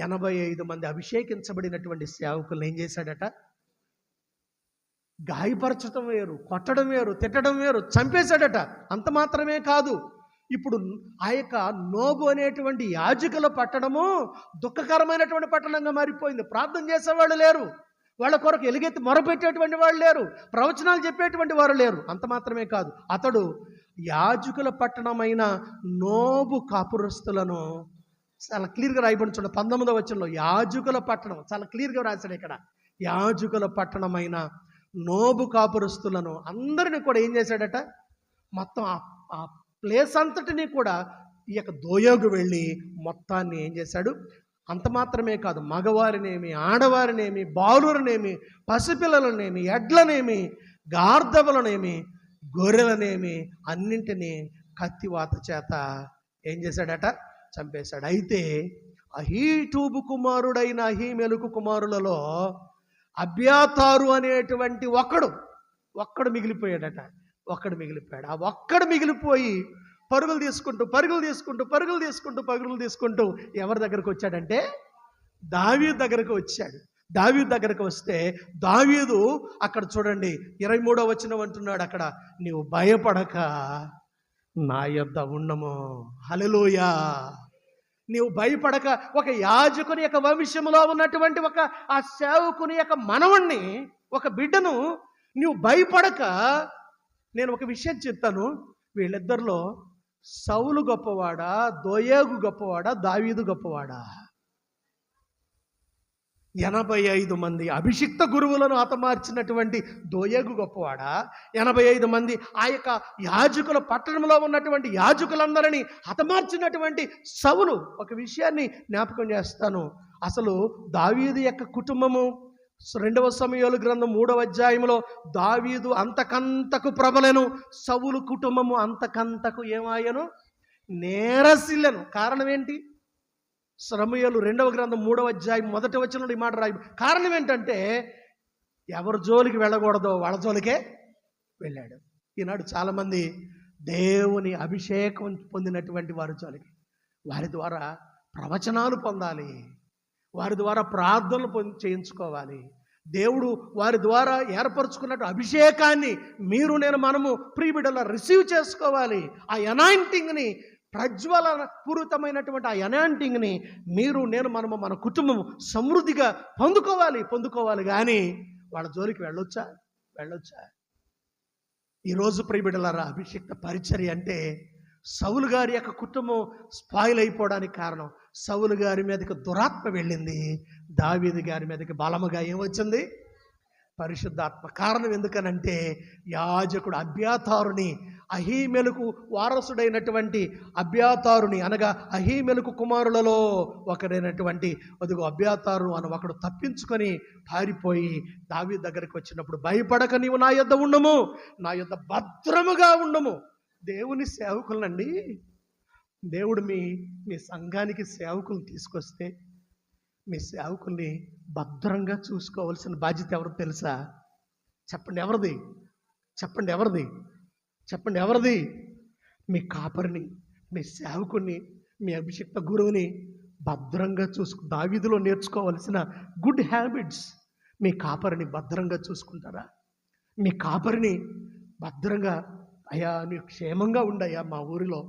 85 మంది అభిషేకించబడినటువంటి సేవకులను ఏం చేశాడట? గాయపరచడం వేరు, కొట్టడం వేరు, తిట్టడం వేరు, చంపేశాడట. అంత మాత్రమే కాదు, ఇప్పుడు ఆ యొక్క నోబు అనేటువంటి యాజకుల పట్టణము దుఃఖకరమైనటువంటి పట్టణంగా మారిపోయింది. ప్రార్థన చేసేవాళ్ళు లేరు, వాళ్ళ కొరకు ఎలుగెత్తి మొరపెట్టేటువంటి వాళ్ళు లేరు, ప్రవచనాలు చెప్పేటువంటి వారు లేరు. అంత మాత్రమే కాదు, అతడు యాజకుల పట్టణమైన నోబు కాపురస్తులను చాలా క్లియర్గా రాయబడి చూడండి. 19వ వచనంలో యాజకుల పట్టణం చాలా క్లియర్గా రాశాడు ఇక్కడ. యాజకుల పట్టణమైన నోబు కాపురస్తులను అందరినీ కూడా ఏం చేశాడట? మొత్తం ఆ ప్లేస్ అంతటినీ కూడా ఈ యొక్క దోయోగు వెళ్ళి మొత్తాన్ని ఏం చేశాడు? అంత మాత్రమే కాదు, మగవారినేమి, ఆడవారినేమి, బాలురనేమి, పసిపిల్లలనేమి, ఎడ్లనేమి, గార్ధవులనేమి, గొర్రెలనేమి అన్నింటినీ కత్తివాత చేత ఏం చేశాడట? చంపేశాడు. అయితే అహీటూబు కుమారుడైన అహీమెలుకు కుమారులలో అబ్యాతారు అనేటువంటి ఒక్కడు మిగిలిపోయాడట. ఒక్కడు మిగిలిపోయాడు. ఆ ఒక్కడు మిగిలిపోయి పరుగులు తీసుకుంటూ ఎవరి దగ్గరకు వచ్చాడంటే దావీదు దగ్గరకు వచ్చాడు. దావీదు దగ్గరకు వస్తే దావీదు అక్కడ చూడండి 23వ వచనం అంటున్నాడు అక్కడ, నీవు భయపడక నా యొద్ద ఉండము. హల్లెలూయా. నీవు భయపడక, ఒక యాజకుని యొక్క వంశములో ఉన్నటువంటి ఆ సేవకుని యొక్క మనవణ్ణి, ఒక బిడ్డను నీవు భయపడక, నేను ఒక విషయం చెప్తాను, వీళ్ళిద్దరిలో సౌలు గొప్పవాడా, దోయేగు గొప్పవాడా, దావీదు గొప్పవాడా? 85 మంది అభిషిక్త గురువులను హతమార్చినటువంటి దోయేగు గొప్పవాడా, 85 మంది ఆ యొక్క యాజకుల పట్టణంలో ఉన్నటువంటి యాజకులందరినీ హతమార్చినటువంటి సౌలు? ఒక విషయాన్ని జ్ఞాపకం చేస్తాను. అసలు దావీదు యొక్క కుటుంబము 2వ సమూయేలు గ్రంథం 3వ అధ్యాయంలో దావీదు అంతకంతకు ప్రబలెను, సౌలు కుటుంబము అంతకంతకు ఏమాయను? నేరసిల్లెను. కారణం ఏంటి? సమూయేలు 2వ గ్రంథం 3వ అధ్యాయం 1వ వచనంలో ఈ మాట రాయి. కారణం ఏంటంటే ఎవరి జోలికి వెళ్ళకూడదో వాళ్ళ జోలికే వెళ్ళాడు. ఈనాడు చాలామంది దేవుని అభిషేకం పొందినటువంటి వారి జోలికి, వారి ద్వారా ప్రవచనాలు పొందాలి, వారి ద్వారా ప్రార్థనలు చేయించుకోవాలి, దేవుడు వారి ద్వారా ఏర్పరచుకున్నట్టు అభిషేకాన్ని మనము ప్రియబిడ్డలా రిసీవ్ చేసుకోవాలి. ఆ అనాయింటింగ్ని, ప్రజ్వలన పూరితమైనటువంటి ఆ అనాయింటింగ్ని మనము మన కుటుంబము సమృద్ధిగా పొందుకోవాలి. కానీ వాళ్ళ జోలికి వెళ్ళొచ్చా? ఈరోజు ప్రియబిడ్డలారా, అభిషేక్త పరిచర్య అంటే సౌలు గారి యొక్క కుటుంబం స్పాయిల్ అయిపోవడానికి కారణం, సౌలు గారి మీదకి దురాత్మ వెళ్ళింది, దావీదు గారి మీదకి బలముగా ఏమొచ్చింది? పరిశుద్ధాత్మ. కారణం ఎందుకనంటే యాజకుడు అబ్యాతారుని, అహీమెలుకు వారసుడైనటువంటి అబ్యాతారుని, అనగా అహీమెలుకు కుమారులలో ఒకరైనటువంటి అబ్యాతారు అని ఒకడు తప్పించుకొని పారిపోయి దావీదు దగ్గరికి వచ్చినప్పుడు, భయపడక నీవు నా యొద్ద ఉండము, నా యొద్ద భద్రముగా ఉండము. దేవుని సేవకులనండి, దేవుడు మీ సంఘానికి సేవకులు తీసుకొస్తే మీ సేవకుల్ని భద్రంగా చూసుకోవాల్సిన బాధ్యత ఎవరు తెలుసా? చెప్పండి ఎవరిది? మీ కాపరిని, మీ సేవకుని, మీ అభిషిక్త గురువుని భద్రంగా దావీదులో నేర్చుకోవాల్సిన గుడ్ హ్యాబిట్స్. మీ కాపరిని భద్రంగా చూసుకుంటారా? మీ కాపరిని భద్రంగా, అయ్యా నీవు క్షేమంగా ఉండయ్యా, మా ఊరిలో,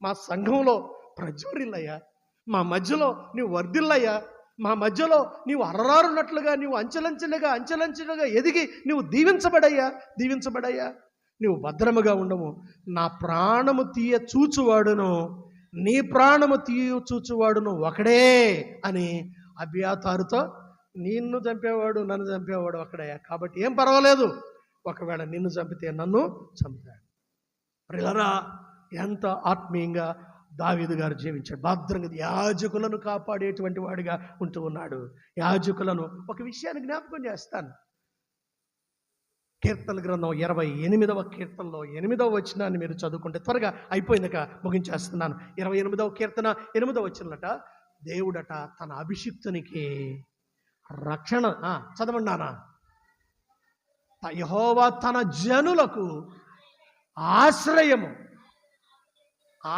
మా సంఘంలో ప్రజ్వరిల్లయ్యా, మా మధ్యలో నీవు వర్ధిల్లయ్యా, మా మధ్యలో నీవు అరరారున్నట్లుగా, నీవు అంచెలంచెలుగా ఎదిగి నీవు దీవించబడయ్యా, నీవు భద్రముగా ఉండము. నా ప్రాణము తీయ చూచువాడును నీ ప్రాణము తీయుచూచువాడును ఒకడే అని అబ్యాతారుతో, నిన్ను చంపేవాడు నన్ను చంపేవాడు ఒకడే, కాబట్టి ఏం పర్వాలేదు, ఒకవేళ నిన్ను చంపితే నన్ను చంపుతాడు. ప్రియులారా, ఎంత ఆత్మీయంగా దావీదు గారు జీవించాడు. భద్రంగా యాజకులను కాపాడేటువంటి వాడిగా ఉంటూ ఉన్నాడు. యాజకులను, ఒక విషయాన్ని జ్ఞాపకం చేస్తాను. కీర్తన గ్రంథం 28వ కీర్తనలో 8వ వచనాన్ని మీరు చదువుకుంటే, త్వరగా అయిపోయిందక ముగించేస్తున్నాను. 28వ కీర్తన 8వ వచనమట, దేవుడట తన అభిషిక్తునికి రక్షణ, చదవండి నాన్న. యెహోవా తన జనులకు ఆశ్రయము,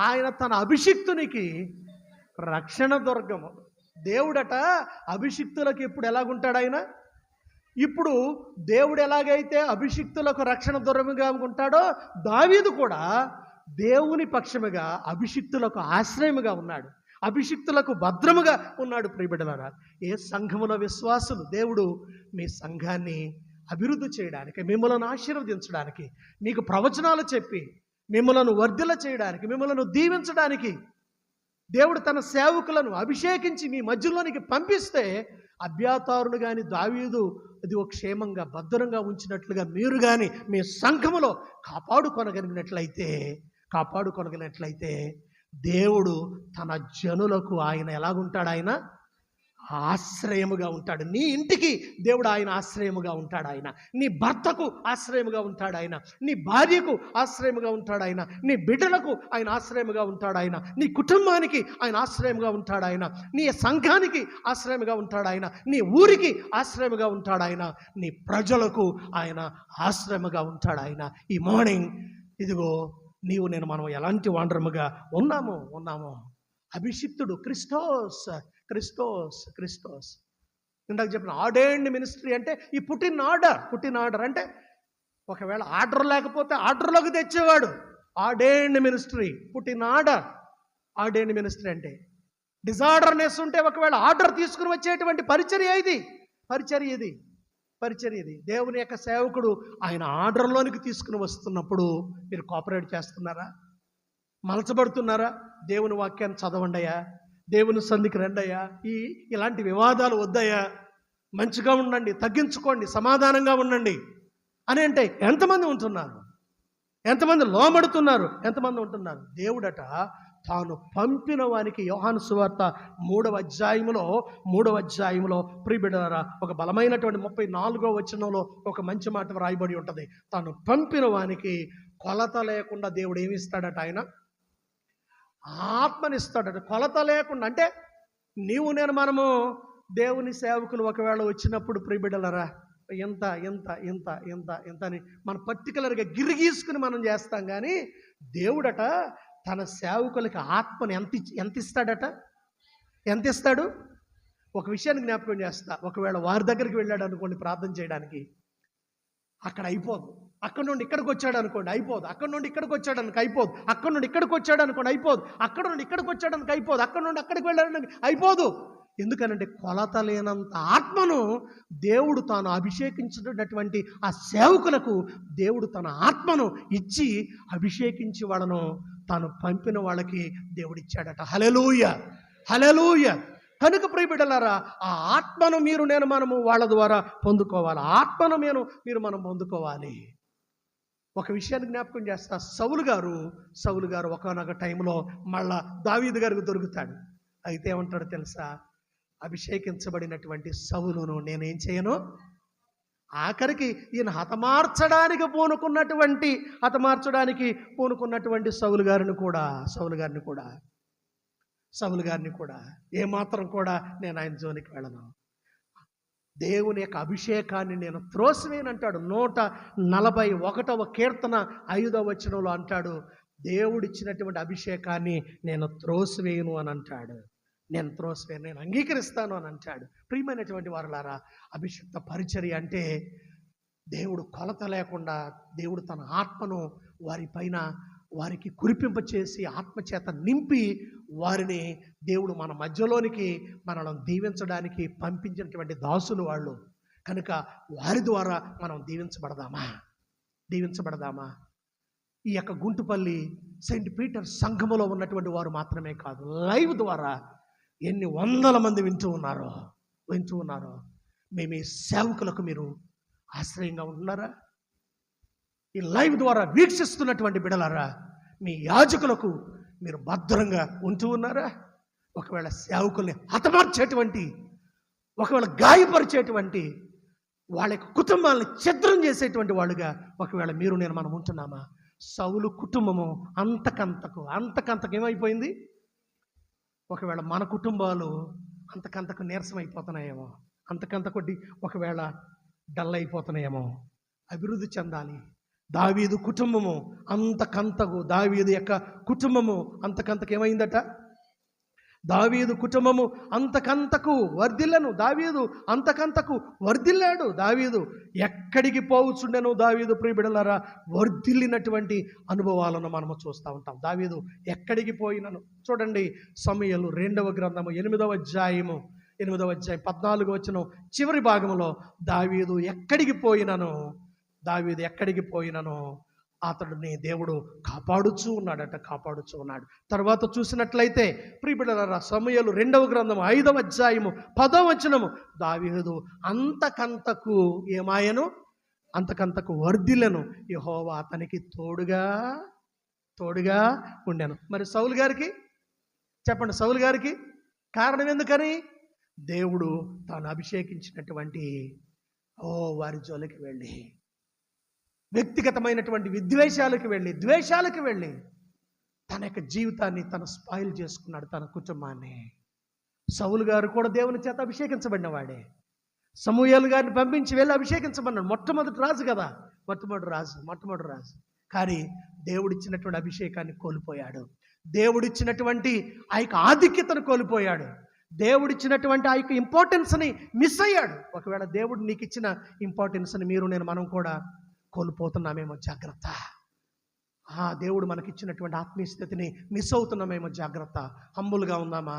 ఆయన తన అభిషిక్తునికి రక్షణ దుర్గము. దేవుడట అభిషిక్తులకు ఇప్పుడు ఎలాగుంటాడు ఆయన? ఇప్పుడు దేవుడు ఎలాగైతే అభిషిక్తులకు రక్షణ దుర్గముగా ఉంటాడో, దావీదు కూడా దేవుని పక్షముగా అభిషిక్తులకు ఆశ్రయముగా ఉన్నాడు, అభిషిక్తులకు భద్రముగా ఉన్నాడు. ప్రియబిడ్డలారా, ఏ సంఘముల విశ్వాసులు, దేవుడు మీ సంఘాన్ని అభివృద్ధి చేయడానికి, మిమ్మల్ని ఆశీర్వదించడానికి, మీకు ప్రవచనాలు చెప్పి మిమ్మలను వర్ధిల్ల చేయడానికి, మిమ్మలను దీవించడానికి దేవుడు తన సేవకులను అభిషేకించి మీ మధ్యలోనికి పంపిస్తే, అబ్యాతారును కానీ దావీదు అది ఒక క్షేమంగా భద్రంగా ఉంచినట్లుగా మీరు కానీ మీ సంఘములో కాపాడుకొనగలిగినట్లయితే దేవుడు తన జనులకు ఆయన ఎలాగుంటాడు? ఆయన ఆశ్రయముగా ఉంటాడు. నీ ఇంటికి దేవుడు ఆయన ఆశ్రయముగా ఉంటాడు. ఆయన నీ భర్తకు ఆశ్రయముగా ఉంటాడు. ఆయన నీ భార్యకు ఆశ్రయముగా ఉంటాడు. ఆయన నీ బిడ్డలకు ఆయన ఆశ్రయముగా ఉంటాడు. ఆయన నీ కుటుంబానికి ఆయన ఆశ్రయముగా ఉంటాడు. ఆయన నీ సంఘానికి ఆశ్రయముగా ఉంటాడు. ఆయన నీ ఊరికి ఆశ్రయముగా ఉంటాడు. ఆయన నీ ప్రజలకు ఆయన ఆశ్రయముగా ఉంటాడు. ఆయన ఈ మార్నింగ్ ఇదిగో నీవు నేను మనం ఎలాంటి వాండరముగా ఉన్నాము. అభిషిక్తుడు క్రిస్టోస్ ఇందాక చెప్పిన ఆర్డైన్డ్ మినిస్ట్రీ అంటే ఈ పుట్టిన ఆర్డర్ అంటే ఒకవేళ ఆర్డర్ లేకపోతే ఆర్డర్లోకి తెచ్చేవాడు. ఆర్డైన్డ్ మినిస్ట్రీ, పుట్టిన ఆర్డైన్డ్ మినిస్ట్రీ అంటే డిజార్డర్నెస్ ఉంటే ఒకవేళ ఆర్డర్ తీసుకుని వచ్చేటువంటి పరిచర్య ఇది. దేవుని యొక్క సేవకుడు ఆయన ఆర్డర్లోనికి తీసుకుని వస్తున్నప్పుడు మీరు కోఆపరేట్ చేస్తున్నారా? మలచబడుతున్నారా? దేవుని వాక్యాన్ని చదవండియా, దేవుని సంధికి రండయ్యా, ఇలాంటి వివాదాలు వద్దయ్యా, మంచిగా ఉండండి, తగ్గించుకోండి, సమాధానంగా ఉండండి అని అంటే ఎంతమంది ఉంటున్నారు? ఎంతమంది లోమడుతున్నారు? ఎంతమంది ఉంటున్నారు? దేవుడట తాను పంపిన వానికి, యోహాను సువార్త 3వ అధ్యాయములో ప్రియబిడ్డలారా, ఒక బలమైనటువంటి 34వ వచనంలో ఒక మంచి మాట రాయబడి ఉంటుంది. తాను పంపిన వానికి కొలత లేకుండా దేవుడు ఏమి ఇస్తాడట? ఆయన ఆత్మనిస్తాడట. కొలత లేకుండా అంటే నీవు నేను మనము దేవుని సేవకులు ఒకవేళ వచ్చినప్పుడు ప్రియబిడ్డలారా, ఎంత అని మనం పర్టికులర్గా గిరిగీసుకుని మనం చేస్తాం. కానీ దేవుడట తన సేవకులకి ఆత్మని ఎంత ఇస్తాడు? ఒక విషయాన్ని జ్ఞాపకం చేస్తా. ఒకవేళ వారి దగ్గరికి వెళ్ళాడు అనుకోండి ప్రార్థన చేయడానికి, అక్కడ అయిపోదు. అక్కడ నుండి ఇక్కడికి వచ్చాడు అనుకోండి, అయిపోదు. అక్కడ నుండి ఇక్కడికి వచ్చాడానికి అయిపోదు. అక్కడ నుండి ఇక్కడికి వచ్చాడు అనుకోండి, అయిపోదు. అక్కడ నుండి ఇక్కడికి వచ్చాడానికి అయిపోదు. అక్కడ నుండి అక్కడికి వెళ్ళడానికి అయిపోదు. ఎందుకనంటే కొలత లేనంత ఆత్మను దేవుడు తాను అభిషేకించినటువంటి ఆ సేవకులకు దేవుడు తన ఆత్మను ఇచ్చి అభిషేకించి వాళ్ళను తాను పంపిన వాళ్ళకి దేవుడిచ్చాడట. హల్లెలూయా. కనుక ప్రియబిడ్డలారా, ఆ ఆత్మను మనము వాళ్ళ ద్వారా పొందుకోవాలి. ఆత్మను మనం పొందుకోవాలి. ఒక విషయాన్ని జ్ఞాపకం చేస్తా. సౌలు గారు ఒకనొక టైంలో మళ్ళా దావీదు గారికి దొరుకుతాడు. అయితే ఏమంటాడు తెలుసా? అభిషేకించబడినటువంటి సౌలును నేనేం చేయను, ఆఖరికి ఈయన హతమార్చడానికి పూనుకున్నటువంటి సౌలు గారిని కూడా ఏమాత్రం కూడా నేను ఆయన జోలికి వెళ్ళను. దేవుని యొక్క అభిషేకాన్ని నేను త్రోసివేయనంటాడు. 141వ కీర్తన 5వ వచనంలో అంటాడు, దేవుడిచ్చినటువంటి అభిషేకాన్ని నేను త్రోసివేయను అని అంటాడు. నేను అంగీకరిస్తాను అని అంటాడు. ప్రియమైనటువంటి వారులారా, అభిషిక్త పరిచర్య అంటే దేవుడు కొలత లేకుండా దేవుడు తన ఆత్మను వారికి కురిపింపచేసి ఆత్మచేత నింపి వారిని దేవుడు మన మధ్యలోనికి మనల్ని దీవించడానికి పంపించినటువంటి దాసులు వాళ్ళు. కనుక వారి ద్వారా మనం దీవించబడదామా? ఈ యొక్క గుంటుపల్లి సెయింట్ పీటర్ సంఘములో ఉన్నటువంటి వారు మాత్రమే కాదు, లైవ్ ద్వారా ఎన్ని వందల మంది వింటూ ఉన్నారో. మేము ఈ సేవకులకు మీరు ఆశ్రయంగా ఉన్నారా? ఈ లైవ్ ద్వారా వీక్షిస్తున్నటువంటి బిడలారా, మీ యాజకులకు మీరు భద్రంగా ఉంటూ ఉన్నారా? ఒకవేళ సేవకుల్ని హతమార్చేటువంటి, ఒకవేళ గాయపరిచేటువంటి, వాళ్ళ యొక్క కుటుంబాలను ఛిద్రం చేసేటువంటి వాళ్ళుగా ఒకవేళ మనం ఉంటున్నామా? సౌలు కుటుంబము అంతకంతకు ఏమైపోయింది? ఒకవేళ మన కుటుంబాలు అంతకంతకు నీరసం అయిపోతున్నాయేమో, అంతకంతకు ఒకవేళ డల్ అయిపోతున్నాయేమో. అభివృద్ధి చెందాలి. దావీదు కుటుంబము దావీదు యొక్క కుటుంబము అంతకంతకు ఏమైందట? దావీదు కుటుంబము అంతకంతకు వర్ధిల్లను. దావీదు అంతకంతకు వర్ధిల్లాడు. దావీదు ఎక్కడికి పోవచ్చుండెను? దావీదు ప్రియబిడలారా, వర్ధిల్లినటువంటి అనుభవాలను మనము చూస్తూ ఉంటాం. దావీదు ఎక్కడికి పోయినను చూడండి. సమూయేలు 2వ గ్రంథము 8వ అధ్యాయం 14వ వచనం చివరి భాగంలో దావీదు ఎక్కడికి పోయినను అతడిని దేవుడు కాపాడుచూ ఉన్నాడు. తర్వాత చూసినట్లయితే ప్రియబిడ్డలారా, సమూయేలు 2వ గ్రంథం 5వ అధ్యాయము 10వ వచనము దావీదు అంతకంతకు వర్ధిల్లెను, యెహోవా అతనికి తోడుగా ఉండెను. మరి సౌలు గారికి చెప్పండి, సౌలు గారికి కారణం ఎందుకని? దేవుడు తాను అభిషేకించినటువంటి వారి జోలికి వెళ్ళి, వ్యక్తిగతమైనటువంటి ద్వేషాలకు వెళ్ళి తన యొక్క జీవితాన్ని తను స్పాయిల్ చేసుకున్నాడు, తన కుటుంబాన్ని. సౌలు గారు కూడా దేవుని చేత అభిషేకించబడిన వాడే. సమూయేలు గారిని పంపించి వెళ్ళి అభిషేకించబడినాడు. మొట్టమొదటి రాజు కదా, మొట్టమొదటి రాజు. కానీ దేవుడిచ్చినటువంటి అభిషేకాన్ని కోల్పోయాడు. దేవుడిచ్చినటువంటి ఆ యొక్క ఆధిక్యతను కోల్పోయాడు. దేవుడిచ్చినటువంటి ఆ యొక్క ఇంపార్టెన్స్ని మిస్ అయ్యాడు. ఒకవేళ దేవుడు నీకు ఇచ్చిన ఇంపార్టెన్స్ని మనం కూడా కోల్పోతున్నామేమో జాగ్రత్త. దేవుడు మనకిచ్చినటువంటి ఆత్మీయ స్థితిని మిస్ అవుతున్నామేమో జాగ్రత్త. హంబుల్గా ఉందామా?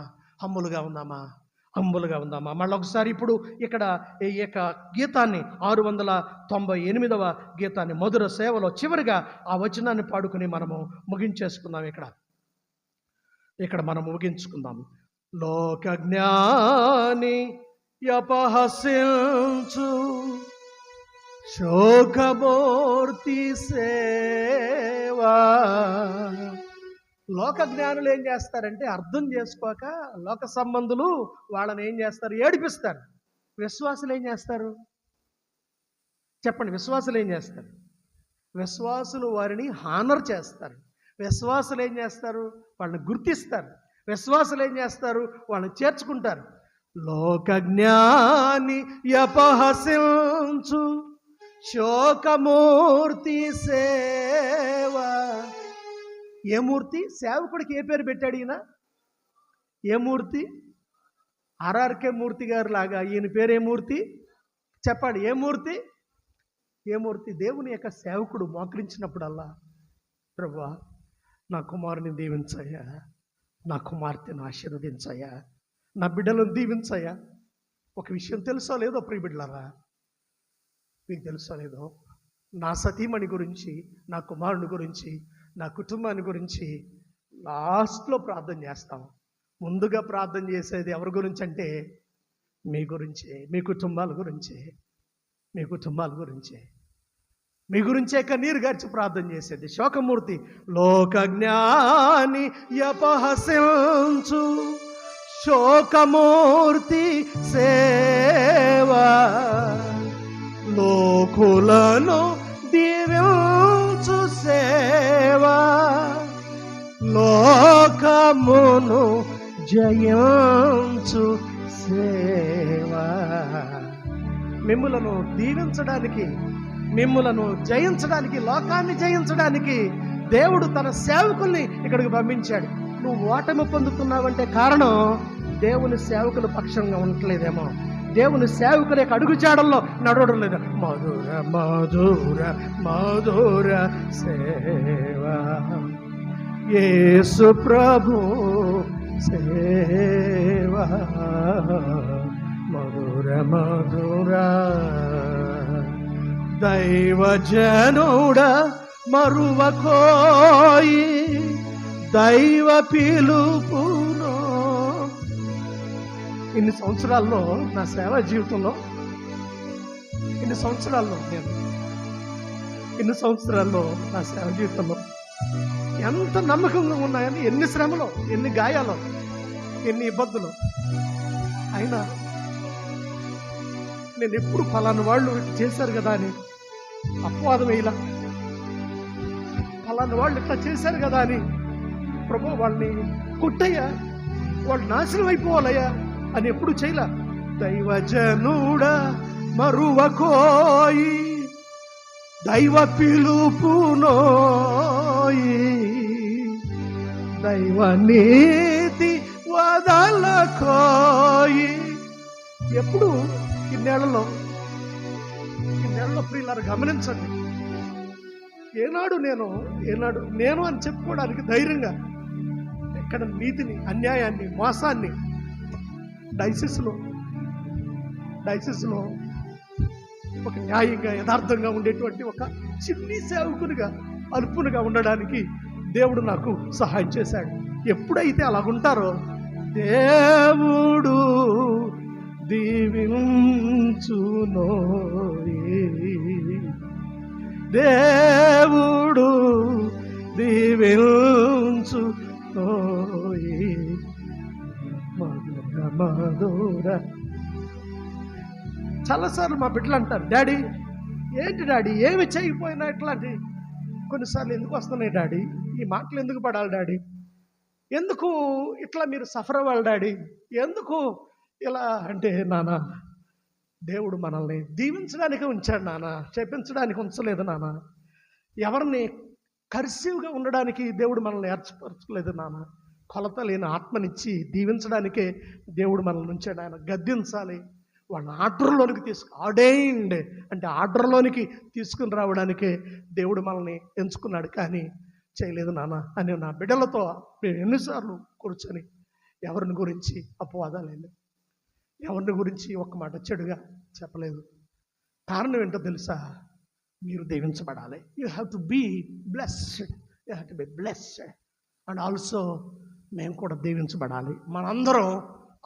మళ్ళీ ఒకసారి ఇప్పుడు ఇక్కడ ఈ యొక్క గీతాన్ని 698వ గీతాన్ని మధుర సేవలో చివరిగా ఆ వచనాన్ని పాడుకుని మనము ముగించేసుకుందాం. ఇక్కడ మనం ముగించుకుందాం. లోక జ్ఞాని అపహసించు శోకమూర్తి సేవా. లోక జ్ఞానులు ఏం చేస్తారంటే అర్థం చేసుకోక లోక సంబంధులు వాళ్ళని ఏం చేస్తారు? ఏడిపిస్తారు. విశ్వాసులు ఏం చేస్తారు చెప్పండి? విశ్వాసులు ఏం చేస్తారు? విశ్వాసులు వారిని హానర్ చేస్తారు. విశ్వాసులు ఏం చేస్తారు? వాళ్ళని గుర్తిస్తారు. విశ్వాసులు ఏం చేస్తారు? వాళ్ళని చేర్చుకుంటారు. లోక జ్ఞాని అపహసించు శోకమూర్తి సేవా. ఏ మూర్తి? సేవకుడికి ఏ పేరు పెట్టాడు ఈయన? ఏ మూర్తి? ఆర్ఆర్కే మూర్తి గారు లాగా ఈయన పేరు ఏ మూర్తి? చెప్పండి, ఏ మూర్తి? దేవుని యొక్క సేవకుడు మోకరించినప్పుడల్లా, ప్రభువా నా కుమారుని దీవించయ్యా, నా కుమార్తెను ఆశీర్వదించయ్యా, నా బిడ్డలను దీవించయ్యా. ఒక విషయం తెలుసో లేదో ప్రియబిడ్డలారా, మీకు తెలుసో లేదో, నా సతీమణి గురించి, నా కుమారుని గురించి, నా కుటుంబాన్ని గురించి లాస్ట్లో ప్రార్థన చేస్తాం. ముందుగా ప్రార్థన చేసేది ఎవరి గురించి అంటే మీ గురించే, మీ కుటుంబాల గురించే కన్నీరు గార్చి ప్రార్థన చేసేది శోకమూర్తి. లోక జ్ఞాని అపహసించు శోకమూర్తి సేవా. లోకులను దీవించు సేవా, లోకమును జయించు సేవా. మిమ్ములను దీవించడానికి, మిమ్ములను జయించడానికి, లోకాన్ని జయించడానికి దేవుడు తన సేవకుల్ని ఇక్కడికి పంపించాడు. నువ్వు ఓటమి పొందుతున్నావంటే కారణం దేవుని సేవకుల పక్షంగా ఉండట్లేదేమో, దేవుని సేవకుల యొక్క అడుగుజాడల్లో నడవడం లేదు. మధుర మధుర మధుర సేవా యేసు ప్రభు సేవా. మధుర మధుర దైవజనుడ మరువకోయి దైవ పిలుపును. ఇన్ని సంవత్సరాల్లో నా సేవా జీవితంలో, ఇన్ని సంవత్సరాల్లో నా సేవ జీవితంలో ఎంత నమ్మకంగా ఉన్నాయని, ఎన్ని శ్రమలు, ఎన్ని గాయాలు, ఎన్ని ఇబ్బందులు అయినా నేను ఎప్పుడు ఫలానా వాళ్ళు చేశారు కదా అని అపవాదం ఇలా, ఫలానా వాళ్ళు ఇట్లా చేశారు కదా అని ప్రభు వాళ్ళని కొట్టయ్యా, వాళ్ళు నాశనం అయిపోవాలయ్యా అని ఎప్పుడు చేయలా. దైవజనుడా మరువకోయి దైవ పిలుపునోయి, దైవ నీతి వదలకోయి. ఎప్పుడు ఇన్నేళ్లలో ప్రియులారా గమనించండి, ఏనాడు నేను అని చెప్పుకోవడానికి ధైర్యంగా ఎక్కడ నీతిని, అన్యాయాన్ని, మోసాన్ని డైసిస్లో ఒక న్యాయంగా, యథార్థంగా ఉండేటువంటి ఒక చిన్ని సేవకునిగా, అల్పునిగా ఉండడానికి దేవుడు నాకు సహాయం చేశాడు. ఎప్పుడైతే అలాగుంటారో దేవుడు దీవించునోయి, దేవుడు దీవించునోయి. మధుర చాలాసార్లు మా బిడ్డలు అంటారు, డాడీ ఏంటి డాడీ ఏమి చేయకపోయినా ఇట్లాంటి కొన్నిసార్లు ఎందుకు వస్తున్నాయి డాడీ, ఈ మాటలు ఎందుకు పడాలి డాడీ, ఎందుకు ఇట్లా మీరు సఫర్ అవ్వాలి డాడీ, ఎందుకు ఇలా అంటే, నాన్న దేవుడు మనల్ని దీవించడానికి ఉంచాడు నాన్న, చెప్పించడానికి ఉంచలేదు నాన్న. ఎవరిని కర్సివ్గా ఉండడానికి దేవుడు మనల్ని ఏర్పరచుకోలేదు నాన్న. కొలత లేని ఆత్మనిచ్చి దీవించడానికే దేవుడు మనల్ని ఉంచాడు. ఆయన గద్దించాలి, వాళ్ళని ఆర్డర్లోనికి ఆర్డైన్డ్ అంటే ఆర్డర్లోనికి తీసుకుని రావడానికే దేవుడు మనల్ని ఎంచుకున్నాడు. కానీ చేయలేదు నాన్న అని నా బిడ్డలతో నేను ఎన్నిసార్లు కూర్చొని ఎవరిని గురించి అపవాదాలేదు, ఎవరిని గురించి ఒక్క మాట చెడుగా చెప్పలేదు. కారణం ఏంటో తెలుసా? మీరు దీవించబడాలి. You have to be blessed, you have to be blessed. And also మేము కూడా దీవించబడాలి, మనందరం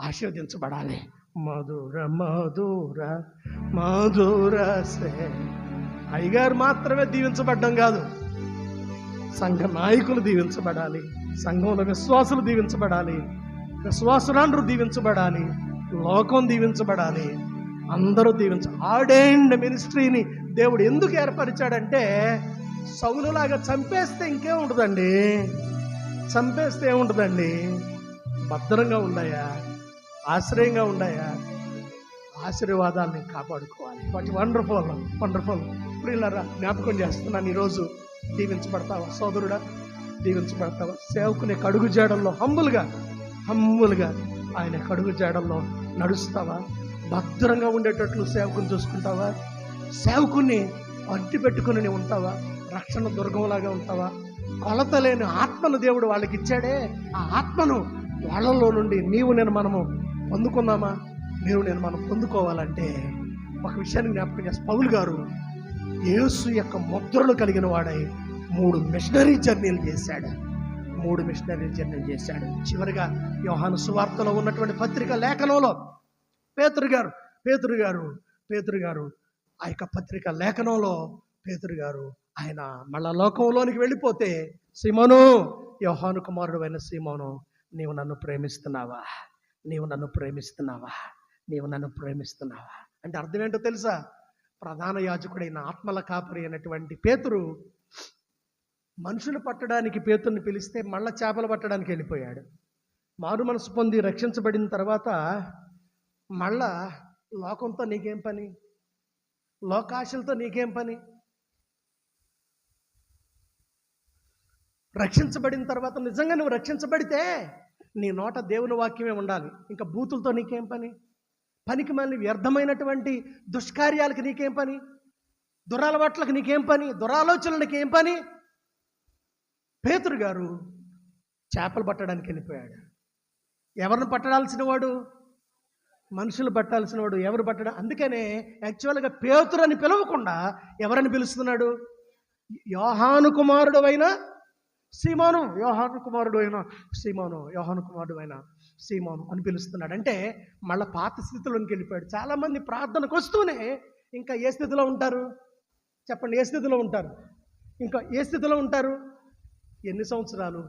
ఆశీర్వదించబడాలి. మధుర మధుర మధుర అయ్యగారు మాత్రమే దీవించబడ్డం కాదు, సంఘ నాయకులు దీవించబడాలి, సంఘంలో విశ్వాసులు దీవించబడాలి, విశ్వాసులందరూ దీవించబడాలి, లోకం దీవించబడాలి, అందరూ ఆర్డైన్డ్ మినిస్ట్రీని దేవుడు ఎందుకు ఏర్పరిచాడంటే, సౌలులాగా చంపేస్తే ఇంకేముంటుందండి, చంపేస్తే ఏముంటుందండి, భద్రంగా ఉన్నాయా, ఆశ్రయంగా ఉన్నాయా, ఆశీర్వాదాలని కాపాడుకోవాలి. వాటి వండర్ఫుల్ వండర్ఫుల్. ప్రియులారా, జ్ఞాపకం చేస్తున్నాను, ఈరోజు దీవించబడతావా సోదరుడా, దీవించబడతావా? సేవకుని కడుగు జాడల్లో హంబుల్గా ఆయన కడుగు జాడల్లో నడుస్తావా? భద్రంగా ఉండేటట్లు సేవకుని చూసుకుంటావా? సేవకుని అడ్డు పెట్టుకుని ఉంటావా? రక్షణ దుర్గంలాగా ఉంటావా? కొలత లేని ఆత్మను దేవుడు వాళ్ళకి ఇచ్చాడే, ఆ ఆత్మను వాళ్ళలో నుండి మనము పొందుకుందామా? మనం పొందుకోవాలంటే ఒక విషయాన్ని జ్ఞాపకం చేస్తే, పౌలు గారు యేసు యొక్క ముద్రలు కలిగిన వాడై 3 మిషనరీ జర్నీలు చేశాడు. చివరిగా యోహాను సువార్తలో ఉన్నటువంటి పత్రిక లేఖనంలో పేతురు గారు ఆ యొక్క పత్రిక లేఖనంలో పేతురు గారు ఆయన మళ్ళా లోకంలోనికి వెళ్ళిపోతే, సీమోను, యోహాను కుమారుడు అయిన సీమోను, నీవు నన్ను ప్రేమిస్తున్నావా అంటే అర్థం ఏంటో తెలుసా? ప్రధాన యాజకుడైన ఆత్మల కాపరి అయినటువంటి పేతురు మనుషులు పట్టడానికి పేతుర్ని పిలిస్తే మళ్ళా చేపలు పట్టడానికి వెళ్ళిపోయాడు. మారు మనసు పొంది రక్షించబడిన తర్వాత మళ్ళా లోకంతో నీకేం పని, లోకాశలతో నీకేం పని? రక్షించబడిన తర్వాత నిజంగా నువ్వు రక్షించబడితే నీ నోట దేవుని వాక్యమే ఉండాలి. ఇంకా బూతులతో నీకేం పని? పనికి మళ్ళీ వ్యర్థమైనటువంటి దుష్కార్యాలకు నీకేం పని? దురలవాట్లకు నీకేం పని? దురాలోచనలకు ఏం పని? పేతురు గారు చేపలు పట్టడానికి వెళ్ళిపోయాడు. ఎవరిని పట్టాల్సిన వాడు? మనుషులు పట్టాల్సిన వాడు. ఎవరు పట్టడం? అందుకనే యాక్చువల్గా పేతురు అని పిలవకుండా ఎవరని పిలుస్తున్నాడు? యోహాను కుమారుడు అయిన సీమోను, యోహాను కుమారుడు అయిన సీమోను, యోహాను కుమారుడు అయిన సీమోను అని పిలుస్తున్నాడు. అంటే మళ్ళీ పాత స్థితిలోకి వెళ్ళిపోయాడు. చాలామంది ప్రార్థనకు వస్తూనే ఇంకా ఏ స్థితిలో ఉంటారు చెప్పండి? ఏ స్థితిలో ఉంటారు? ఇంకా ఏ స్థితిలో ఉంటారు? ఎన్ని సంవత్సరాలు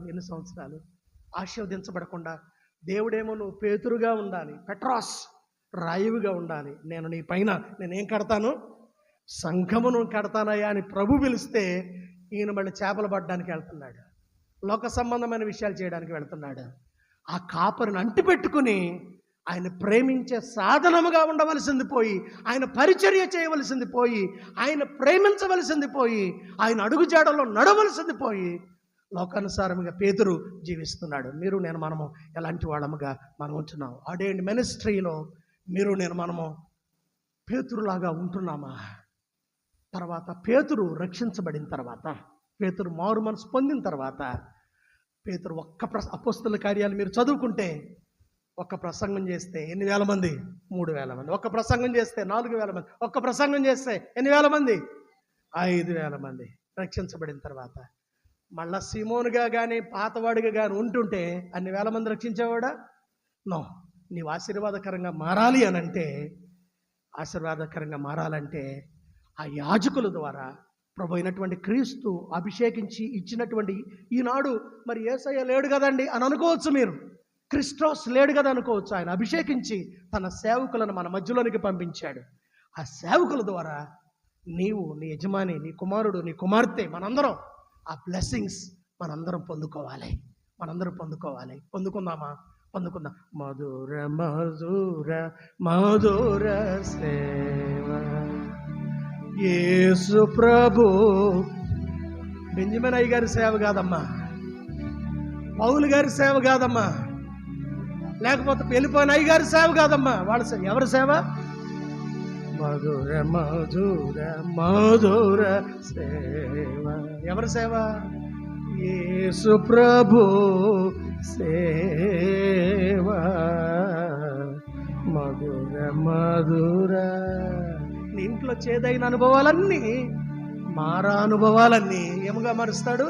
ఆశీర్వదించబడకుండా, దేవుడేమో నువ్వు పేతురుగా ఉండాలి, పెట్రాస్ రాయువుగా ఉండాలి, నేను నీ పైన నేనేం కడతాను, సంఘమును కడతానయ్యా అని ప్రభు పిలిస్తే ఈయన మళ్ళీ చేపలు పడడానికి వెళ్తున్నాడు, లోక సంబంధమైన విషయాలు చేయడానికి వెళ్తున్నాడు. ఆ కాపరిని అంటిపెట్టుకుని ఆయన ప్రేమించే సాధనముగా ఉండవలసింది పోయి, ఆయన పరిచర్య చేయవలసింది పోయి, ఆయన ప్రేమించవలసింది పోయి, ఆయన అడుగుజాడలో నడవలసింది పోయి లోకానుసారముగా పేతురు జీవిస్తున్నాడు. మీరు నేను మనము ఎలాంటి వాళ్ళముగా మనం ఉంటున్నాం? ఆర్డైన్డ్ మినిస్ట్రీలో మీరు నేను మనము పేతురులాగా ఉంటున్నామా? తర్వాత పేతురు రక్షించబడిన తర్వాత, పేతురు మారు మనసు పొందిన తర్వాత, పేతురు అపోస్తల కార్యాలు మీరు చదువుకుంటే ఒక్క ప్రసంగం చేస్తే ఎన్ని వేల మంది? 3,000 మంది. ఒక్క ప్రసంగం చేస్తే 4,000 మంది. ఒక్క ప్రసంగం చేస్తే ఎన్ని వేల మంది? 5,000 మంది రక్షించబడిన తర్వాత మళ్ళా సీమోనుగా కానీ పాతవాడిగా కానీ ఉంటుంటే అన్ని వేల మంది రక్షించేవాడా? నో. నీవు ఆశీర్వాదకరంగా మారాలి అనంటే, ఆశీర్వాదకరంగా మారాలంటే ఆ యాజకుల ద్వారా ప్రభు అయినటువంటి క్రీస్తు అభిషేకించి ఇచ్చినటువంటి, ఈనాడు మరి యేసయ్య లేడు కదండి అని అనుకోవచ్చు మీరు, క్రిస్టోస్ లేడు కదా అనుకోవచ్చు. ఆయన అభిషేకించి తన సేవకులను మన మధ్యలోనికి పంపించాడు. ఆ సేవకుల ద్వారా నీవు, నీ యజమాని, నీ కుమారుడు, నీ కుమార్తె, మనందరం ఆ బ్లెస్సింగ్స్ మనందరం పొందుకోవాలి. పొందుకుందామా? పొందుకుందాం. మధుర మధుర మధుర సేవ యేసు ప్రభు. బెంజమిన్ అయ్య గారి సేవ కాదమ్మా, పౌలు గారి సేవ కాదమ్మా, లేకపోతే వెళ్ళిపోయిన అయ్య గారి సేవ కాదమ్మా. వాళ్ళ ఎవరి సేవ? మధుర మధుర మధుర సేవ. ఎవరి సేవ? యేసు ప్రభు సేవ. మధుర మధుర. నీ ఇంట్లో చేదైన అనుభవాలన్నీ, మారా అనుభవాలన్నీ ఏముగా మారుస్తాడు?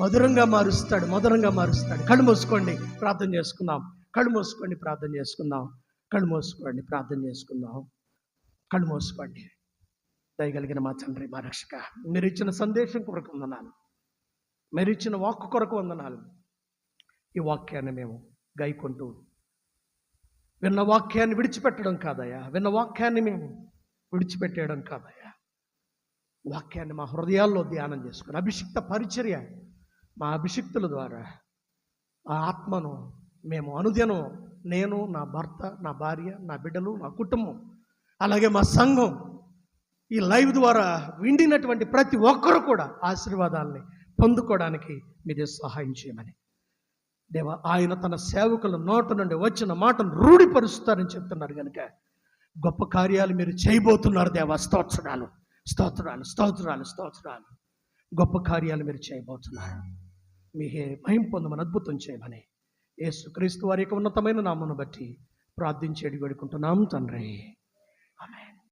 మధురంగా మారుస్తాడు. కళ్ళు మూసుకోండి, ప్రార్థన చేసుకుందాం. కళ్ళు మూసుకోండి, దయగలిగిన మా తండ్రి, మా రక్షక, మీరు ఇచ్చిన సందేశం కొరకు వందనాలు, మీరు ఇచ్చిన వాక్కు కొరకు వందనాలు. ఈ వాక్యాన్ని మేము గైకొంటూ, విన్న వాక్యాన్ని విడిచిపెట్టడం కాదయ్యా, విన్న వాక్యాన్ని మేము విడిచిపెట్టేయడం కాదయ్యా, వాక్యాన్ని మా హృదయాల్లో ధ్యానం చేసుకుని అభిషిక్త పరిచర్య, మా అభిషిక్తుల ద్వారా ఆ ఆత్మను మేము అనుదినం, నేను, నా భర్త, నా భార్య, నా బిడ్డలు, నా కుటుంబం, అలాగే మా సంఘం, ఈ లైవ్ ద్వారా విండినటువంటి ప్రతి ఒక్కరు కూడా ఆశీర్వాదాలని పొందుకోవడానికి మీరే సహాయం చేయమని దేవా. ఆయన తన సేవకుల నోట నుండి వచ్చిన మాటను రూఢిపరుస్తారని చెప్తున్నారు కనుక గొప్ప కార్యాలు మీరు చేయబోతున్నారు దేవా. స్తోత్రాలు. గొప్ప కార్యాలు మీరు చేయబోతున్నారు. మీకే మహిమ పొందమని, అద్భుతం చేయమని యేసుక్రీస్తు వారి యొక్క ఉన్నతమైన నామమును బట్టి ప్రార్థించేది వేడుకుంటున్నాం తండ్రి. ఆమేన్.